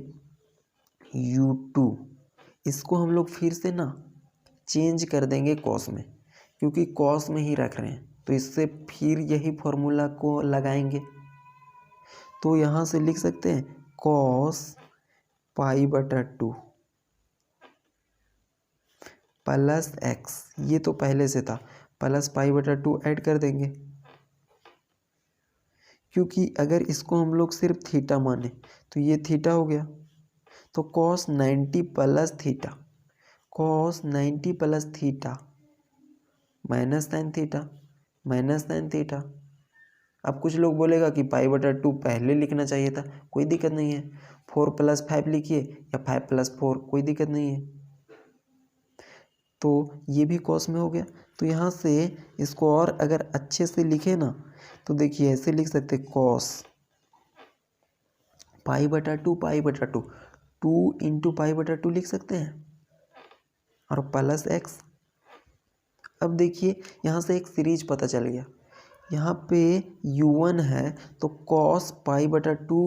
u2 इसको हम लोग फिर से ना चेंज कर देंगे cos में, क्योंकि cos में ही रख रहे हैं, तो इससे फिर यही फॉर्मूला को लगाएंगे। तो यहाँ से लिख सकते हैं cos π/2 प्लस एक्स, ये तो पहले से था, प्लस π/2 ऐड कर देंगे, क्योंकि अगर इसको हम लोग सिर्फ थीटा माने तो ये थीटा हो गया, तो cos 90 plus theta minus sine theta. अब कुछ लोग बोलेगा कि π/2 पहले लिखना चाहिए था, कोई दिक्कत नहीं है, 4 + 5 लिखिए या 5 + 4, कोई दिक्कत नहीं है। तो ये भी cos में हो गया। तो यहाँ से इसको और अगर अच्छे से लिखे ना, तो देखिए ऐसे लिख सकते cos π/2 2 × π/2 लिख सकते हैं, और प्लस एक्स। अब देखिए यहाँ से एक सीरीज पता चल गया, यहाँ पे u1 है तो cos π/2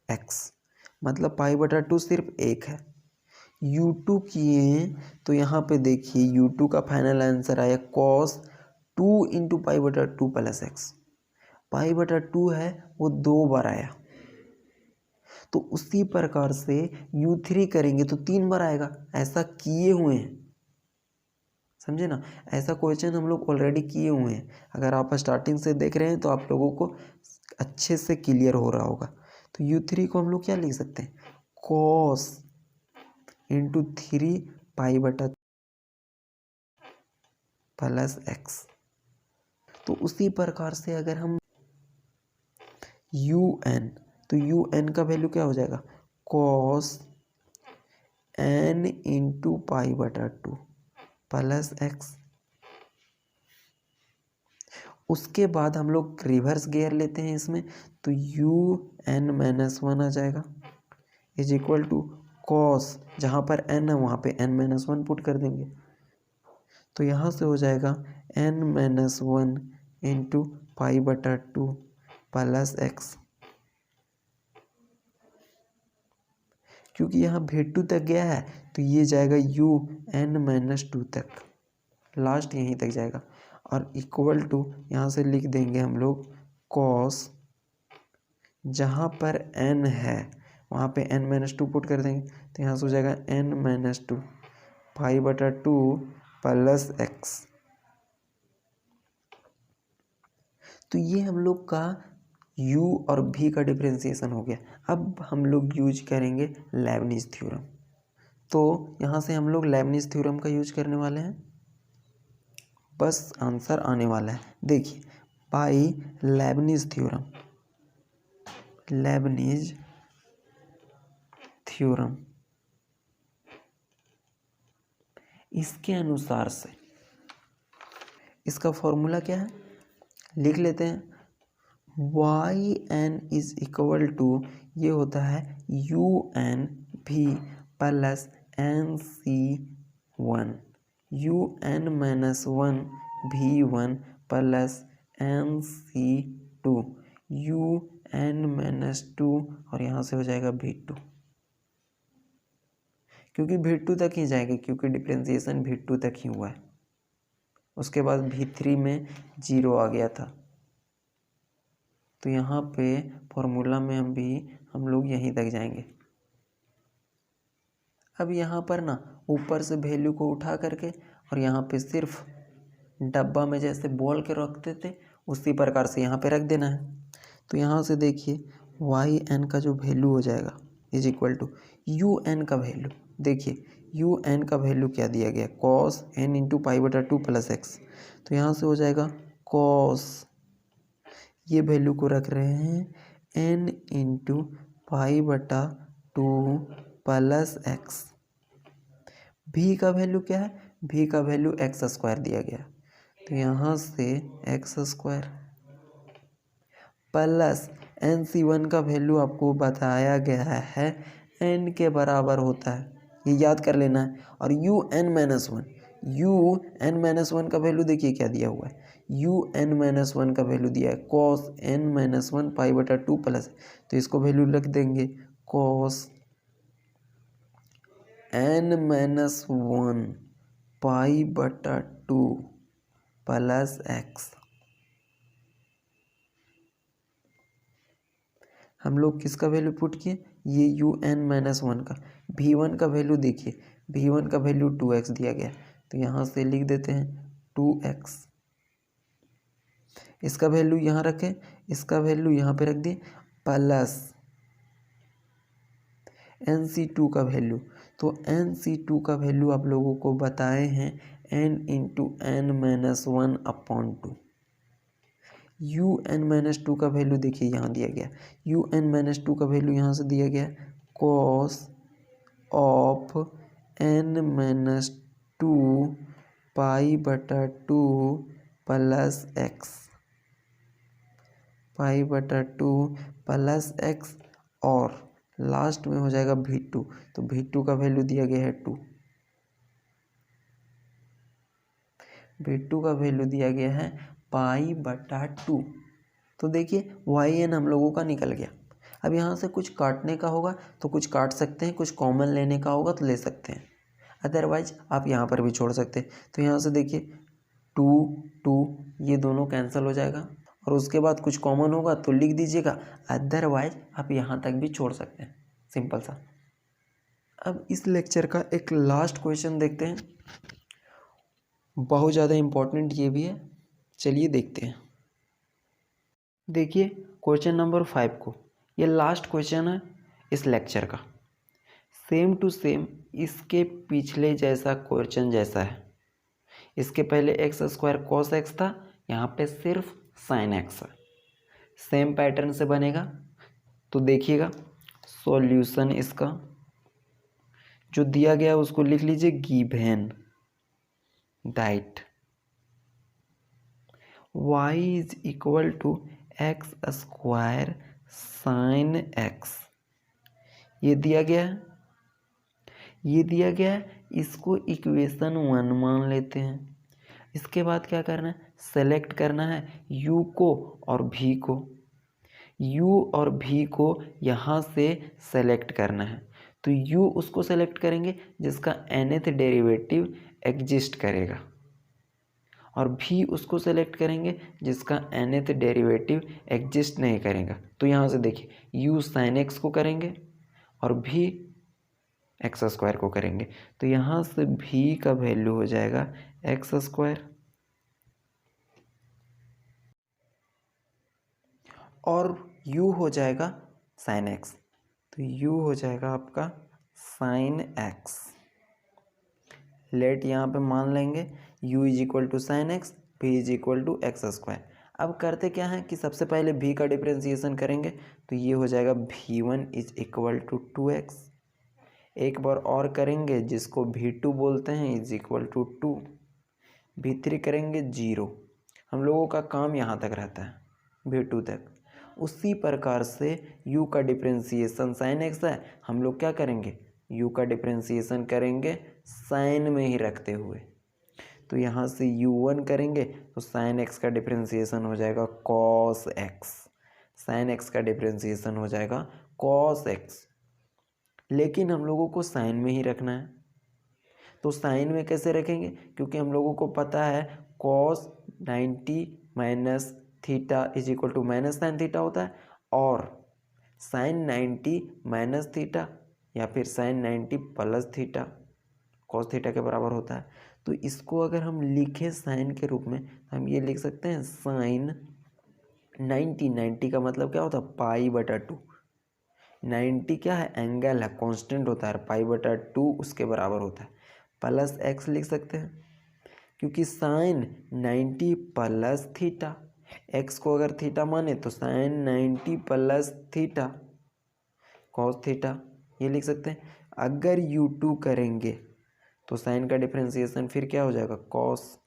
x, मतलब π/2 सिर्फ एक है। u2 किए तो यहाँ पे देखिए u2 का फाइनल आंसर आया cos 2 × π/2 प्लस एक्स, π/2 है वो 2 बार आया, तो उसी प्रकार से u3 करेंगे तो 3 बार आएगा, ऐसा किए हुए हैं, समझे ना? ऐसा क्वेश्चन हम लोग ऑलरेडी किए हुए हैं, अगर आप स्टार्टिंग से देख रहे हैं तो आप लोगों को अच्छे से क्लियर हो रहा होगा। तो u3 को हम लोग क्या लिख सकते हैं, cos × 3 π/3 प्लस एक्स। तो उसी प्रकार से अगर हम un, तो un का वैल्यू क्या हो जाएगा, cos n × π/2 प्लस एक्स। उसके बाद हम लोग रिवर्स गियर लेते हैं इसमें, तो un-1 आ जाएगा इज इक्वल टू cos, जहाँ पर n है वहाँ पे n-1 पुट कर देंगे, तो यहाँ से हो जाएगा n-1 × π/2 प्लस एक्स। क्योंकि यहाँ v2 तक गया है तो ये जाएगा un-2 तक, लास्ट यहीं तक जाएगा, और इक्वल टू यहाँ से लिख देंगे हम लोग cos, जहाँ पर n है वहाँ पे n-2 पुट कर देंगे, तो यहाँ से हो जाएगा n-2 π/2 प्लस एक्स। तो ये हम लोग का u और v का डिफ्रेंशिएशन हो गया। अब हम लोग यूज करेंगे लेबनिज थ्योरम। तो यहाँ से हम लोग लेबनिज थ्योरम का यूज करने वाले हैं, बस आंसर आने वाला है। देखिए बाई लेबनिज थ्योरम, इसके अनुसार से इसका फॉर्मूला क्या है लिख लेते हैं, y N is equal to ये होता है यू एन भी plus N C one, you N minus one v one plus N c two, you N minus two और यहाँ से हो जाएगा भी टू, क्योंकि भी टू तक ही जाएगा क्योंकि डिफ्रेंसिएशन भी टू तक ही हुआ है। उसके बाद भी थ्री में जीरो आ गया था, तो यहाँ पे फॉर्मूला में हम लोग यहीं तक जाएंगे। अब यहाँ पर ना ऊपर से वैल्यू को उठा करके और यहाँ पे सिर्फ डब्बा में जैसे बॉल के रखते थे उसी प्रकार से यहाँ पे रख देना है। तो यहाँ से देखिए वाई एन का जो वैल्यू हो जाएगा is equal to you n का वैल्यू, देखिए यू एन का वैल्यू क्या दिया गया, कॉस एन इंटू पाई बटा टू प्लस एक्स। तो यहाँ से हो जाएगा कॉस, ये वैल्यू को रख रहे हैं एन इंटू पाई बटा टू प्लस एक्स। भी का वैल्यू क्या है, भी का वैल्यू एक्स स्क्वायर दिया गया, तो यहाँ से x square plus N C one का वैल्यू आपको बताया गया है एन के बराबर होता है, ये याद कर लेना है। और u N minus one, you N minus one का वैल्यू देखिए क्या दिया हुआ है, यू एन माइनस वन का वैल्यू दिया है cos n minus one pi बटा टू प्लस, तो इसको वैल्यू लिख देंगे cos n minus one pi बटा टू प्लस एक्स। हम लोग किसका वैल्यू पुट किए, ये यू एन माइनस वन का, भी वन का वैल्यू देखिए, भी वन का वैल्यू टू एक्स दिया गया, तो यहाँ से लिख देते हैं टू एक्स। इसका वैल्यू यहाँ रखें, इसका वैल्यू यहाँ पे रख दिए प्लस एन सी टू का वैल्यू, तो एन सी टू का वैल्यू आप लोगों को बताए हैं n into n minus one upon two. You N minus two का वैल्यू देखिए यहाँ दिया गया, यू एन माइनस टू का वैल्यू यहाँ से दिया गया cos of n minus two pi बटा टू प्लस एक्स, पाई बटा टू प्लस एक्स, और लास्ट में हो जाएगा भी टू, तो भी टू का वैल्यू दिया गया है टू, भी टू का वैल्यू दिया गया है पाई बटा टू। तो देखिए वाई एन हम लोगों का निकल गया। अब यहाँ से कुछ काटने का होगा तो कुछ काट सकते हैं, कुछ कॉमन लेने का होगा तो ले सकते हैं, अदरवाइज आप यहाँ पर भी छोड़ सकते हैं। तो यहाँ से देखिए टू टू ये दोनों कैंसिल हो जाएगा, और उसके बाद कुछ कॉमन होगा तो लिख दीजिएगा, अदरवाइज आप यहाँ तक भी छोड़ सकते हैं, सिंपल सा। अब इस लेक्चर का एक लास्ट क्वेश्चन देखते हैं, बहुत ज़्यादा इम्पोर्टेंट ये भी है, चलिए देखते हैं। देखिए क्वेश्चन नंबर 5 को, ये लास्ट क्वेश्चन है इस लेक्चर का, सेम टू सेम इसके पिछले जैसा क्वेश्चन जैसा है। इसके पहले एक्स स्क्वायर कॉस एक्स था, यहाँ पे सिर्फ साइन एक्स है, सेम पैटर्न से बनेगा। तो देखिएगा सॉल्यूशन इसका जो दिया गया उसको लिख लीजिए given that y is equal to x square sine x, ये दिया गया है, ये दिया गया है, इसको इक्वेशन 1 मान लेते हैं। इसके बाद क्या करना है, सेलेक्ट करना है u को और v को, u और v को यहाँ से सेलेक्ट करना है। तो u उसको सेलेक्ट करेंगे जिसका nth डेरिवेटिव एग्जिस्ट करेगा, और भी उसको सेलेक्ट करेंगे जिसका nth डेरिवेटिव एग्जिस्ट नहीं करेगा। तो यहाँ से देखिए u साइन एक्स को करेंगे और भी एक्स स्क्वायर को करेंगे, तो यहाँ से भी का वैल्यू हो जाएगा एक्स स्क्वायर और u हो जाएगा साइन एक्स, तो u हो जाएगा आपका साइन एक्स। लेट यहाँ पे मान लेंगे u is equal to sine x, v is equal to x square. अब करते क्या है कि सबसे पहले v का डिफ्रेंसिएशन करेंगे, तो ये हो जाएगा v1 is equal to 2x। एक बार और करेंगे जिसको v2 बोलते हैं इज इक्वल टू 2, v3 करेंगे 0। हम लोगों का काम यहाँ तक रहता है v2 तक। उसी प्रकार से u का डिफ्रेंसिएशन साइन एक्स है, हम लोग क्या करेंगे, u का डिफ्रेंसिएशन करेंगे साइन में ही रखते हुए। तो यहाँ से u1 करेंगे तो साइन एक्स का डिफ्रेंसिएशन हो जाएगा कॉस एक्स, साइन एक्स का डिफ्रेंसिएशन हो जाएगा कॉस एक्स। लेकिन हम लोगों को साइन में ही रखना है, तो साइन में कैसे रखेंगे, क्योंकि हम लोगों को पता है cos 90 minus theta is equal to minus sine theta होता है, और साइन 90 माइनस थीटा या फिर sine 90 plus theta cos theta के बराबर होता है। तो इसको अगर हम लिखें साइन के रूप में तो हम ये लिख सकते हैं साइन 90 का मतलब क्या होता है, पाई बटा 2। 90 क्या है, एंगल है, कांस्टेंट होता है, पाई बटा 2 उसके बराबर होता है। प्लस एक्स लिख सकते हैं क्योंकि साइन 90 प्लस थीटा, एक्स को अगर थीटा माने तो sine 90 plus theta cos theta, ये लिख सकते हैं। अगर u2 करेंगे तो साइन का डिफ्रेंसिएशन फिर क्या हो जाएगा, कॉस,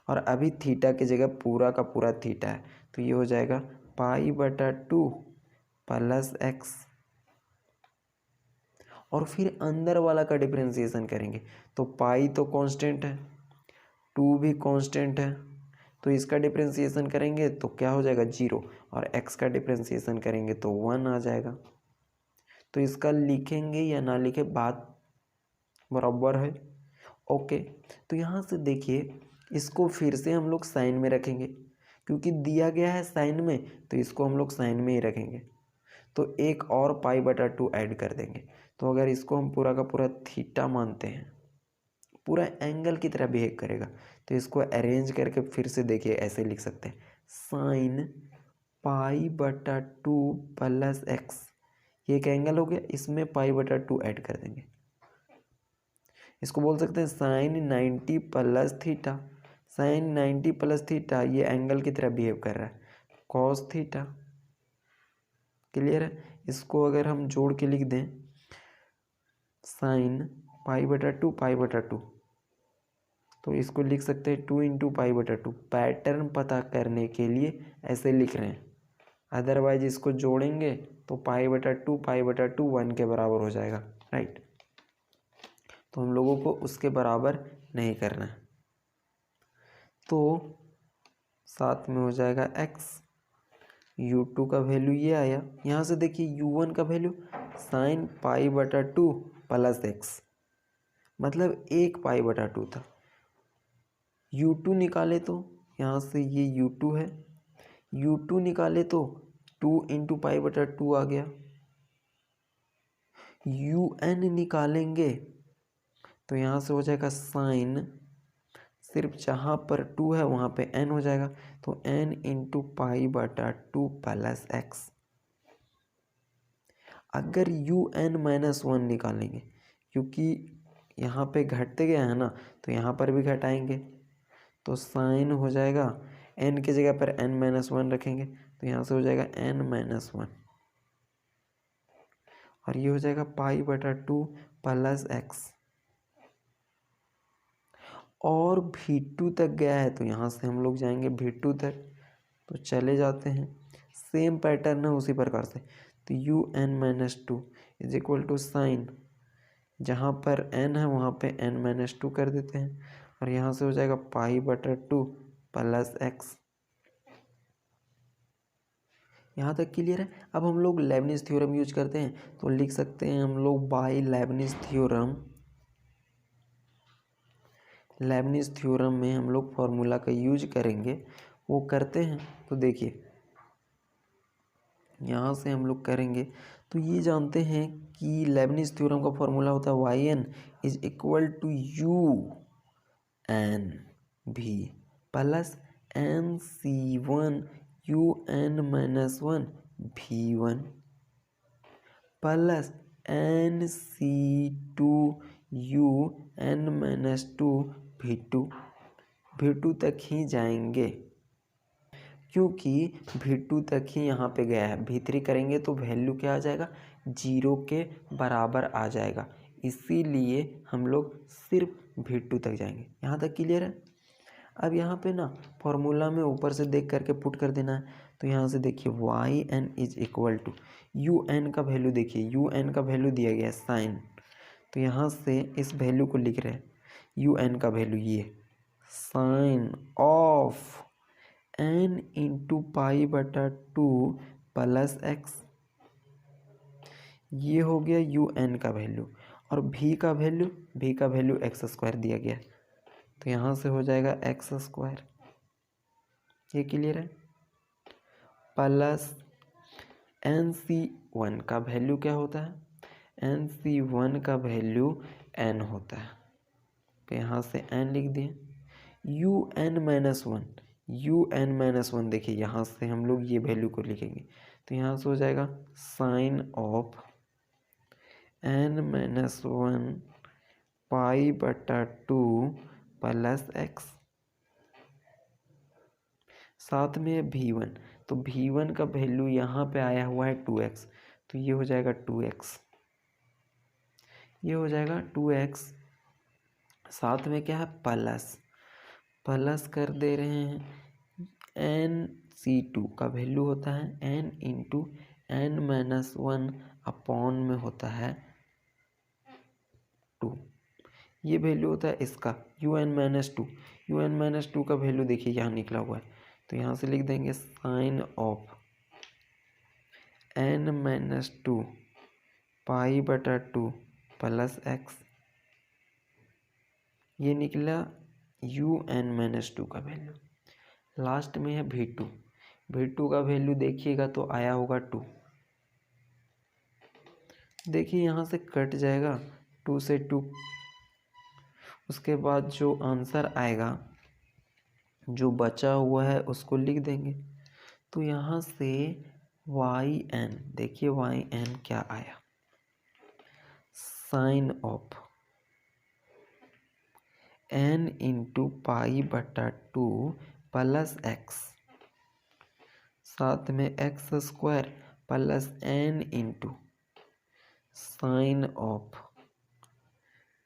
और अभी थीटा की जगह पूरा का पूरा थीटा है तो ये हो जाएगा पाई बटा 2 प्लस एक्स। और फिर अंदर वाला का डिफ्रेंसिएशन करेंगे तो पाई तो कांस्टेंट है, 2 भी कांस्टेंट है, तो इसका डिफ्रेंसिएशन करेंगे तो क्या हो जाएगा 0, और x का डिफ्रेंसिएशन करेंगे तो 1 आ जाएगा। तो इसका लिखेंगे या ना लिखे बात बराबर है। ओके, तो यहाँ से देखिए इसको फिर से हम लोग साइन में रखेंगे क्योंकि दिया गया है साइन में, तो इसको हम लोग साइन में ही रखेंगे। तो एक और पाई बटा 2 ऐड कर देंगे। तो अगर इसको हम पूरा का पूरा थीटा मानते हैं, पूरा एंगल की तरह बिहेव करेगा, तो इसको अरेंज करके फिर से देखिए ऐसे लिख सकते हैं साइन पाई बटा 2 प्लस एक्स। ये एक एंगल हो गया, इसमें पाई बटा 2 ऐड कर देंगे, इसको बोल सकते हैं sine 90 plus theta. Sine 90 plus theta ये एंगल की तरह बिहेव कर रहा है, कॉस थीटा। क्लियर है। इसको अगर हम जोड़ के लिख दें साइन पाई बटा 2 पाई बटा 2, तो इसको लिख सकते हैं 2 इंटू पाई बटा 2। पैटर्न पता करने के लिए ऐसे लिख रहे हैं, अदरवाइज इसको जोड़ेंगे तो पाई बटा 2 1 के बराबर हो जाएगा, राइट। तो हम लोगों को उसके बराबर नहीं करना है, तो साथ में हो जाएगा x। u2 का वैल्यू ये आया। यहाँ से देखिए u1 का वैल्यू साइन पाई बटा 2 प्लस एक्स, मतलब 1 पाई बटा 2 था। u2 निकाले तो यहाँ से ये u2 है, u2 निकाले तो 2 इंटू पाई बटा 2 आ गया। un निकालेंगे तो यहाँ से हो जाएगा साइन, सिर्फ जहाँ पर 2 है वहाँ पे n हो जाएगा, तो n इंटू पाई बटा 2 प्लस एक्स। अगर un माइनस 1 निकालेंगे, क्योंकि यहाँ पे घटते गया है ना, तो यहाँ पर भी घटाएंगे, तो साइन हो जाएगा, n की जगह पर n माइनस 1 रखेंगे तो यहाँ से हो जाएगा n माइनस 1, और ये हो जाएगा पाई बटा 2 प्लस एक्स। और v2 तक गया है तो यहाँ से हम लोग जाएंगे v2 तक, तो चले जाते हैं, सेम पैटर्न है उसी प्रकार से। तो un minus 2 is equal to sine, जहाँ पर n है वहाँ पे n माइनस 2 कर देते हैं, और यहाँ से हो जाएगा पाई बटा 2 प्लस एक्स। यहाँ तक क्लियर है। अब हम लोग लेबनिज थ्योरम यूज करते हैं, तो लिख सकते हैं हम लोग by Leibniz theorem. Leibniz theorem में हम लोग फॉर्मूला का यूज करेंगे, वो करते हैं। तो देखिए यहाँ से हम लोग करेंगे, तो ये जानते हैं कि लेबनिज थ्योरम का फॉर्मूला होता है Y N is equal to you N भी plus N C one you N minus 1 भी 1 plus N C 2 U N minus 2 V2 तक ही जाएंगे, क्योंकि V2 तक ही यहाँ पे गया है। V3 करेंगे तो वैल्यू क्या आ जाएगा, 0 के बराबर आ जाएगा, इसीलिए हम लोग सिर्फ V2 तक जाएंगे। यहाँ तक क्लियर है। अब यहाँ पे ना फॉर्मूला में ऊपर से देख करके पुट कर देना है, तो यहाँ से देखिए y N is equal to you n का वैल्यू, देखिए यू एन का वैल्यू दिया गया है साइन, तो यहाँ से इस वैल्यू को लिख रहे हैं यू एन का वैल्यू ये sine of n into pi बटा 2 प्लस एक्स, ये हो गया यू एन का वैल्यू। और भी का वैल्यू एक्स स्क्वायर दिया गया, तो यहाँ से हो जाएगा एक्स स्क्वायर, ये क्लियर है, प्लस एन सी वन का वैल्यू क्या होता है, एन सी वन का वैल्यू एन होता है, तो यहाँ से एन लिख दिए, यू एन माइनस वन देखिए यहाँ से हम लोग ये वैल्यू को लिखेंगे, तो यहाँ से हो जाएगा sine of n minus one pi बटा 2 प्लस एक्स, साथ में v1, तो v1 का वैल्यू यहाँ पे आया हुआ है 2x, तो ये हो जाएगा 2x, ये हो जाएगा 2x, साथ में क्या है प्लस कर दे रहे हैं एन सी टू का वैल्यू होता है n into n minus one upon में होता है 2, ये वैल्यू होता है इसका यू एन माइनस टू का वैल्यू देखिए यहाँ निकला हुआ है, तो यहाँ से लिख देंगे साइन ऑफ एन माइनस 2 पाई बटा 2 प्लस एक्स, ये निकला यू एन माइनस 2 का वैल्यू। लास्ट में है v2 का वैल्यू देखिएगा तो आया होगा 2, देखिए यहाँ से कट जाएगा 2 से 2, उसके बाद जो आंसर आएगा जो बचा हुआ है उसको लिख देंगे, तो यहाँ से वाई एन, देखिए वाई एन क्या आया, sine of n into pi बटा 2 प्लस एक्स, साथ में x square plus n into sine of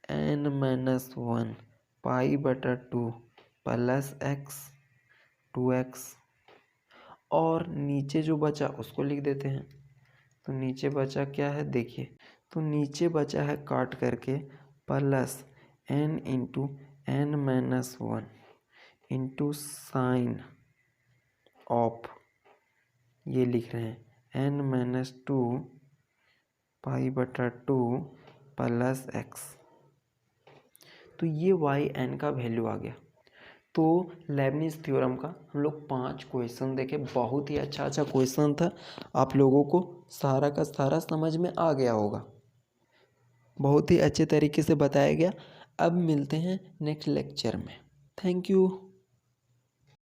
n minus one pi बटा 2 प्लस एक्स 2x, और नीचे जो बचा उसको लिख देते हैं, तो नीचे बचा क्या है देखिए, तो नीचे बचा है काट करके plus n into n minus one into sine of, ये लिख रहे हैं एन माइनस 2 पाई बटा 2 प्लस एक्स, तो ये वाई एन का वैल्यू आ गया। तो लेबनिज थ्योरम का हम लोग 5 क्वेश्चन देखे, बहुत ही अच्छा क्वेश्चन था, आप लोगों को सारा का सारा समझ में आ गया होगा, बहुत ही अच्छे तरीके से बताया गया। अब मिलते हैं नेक्स्ट लेक्चर में, थैंक यू।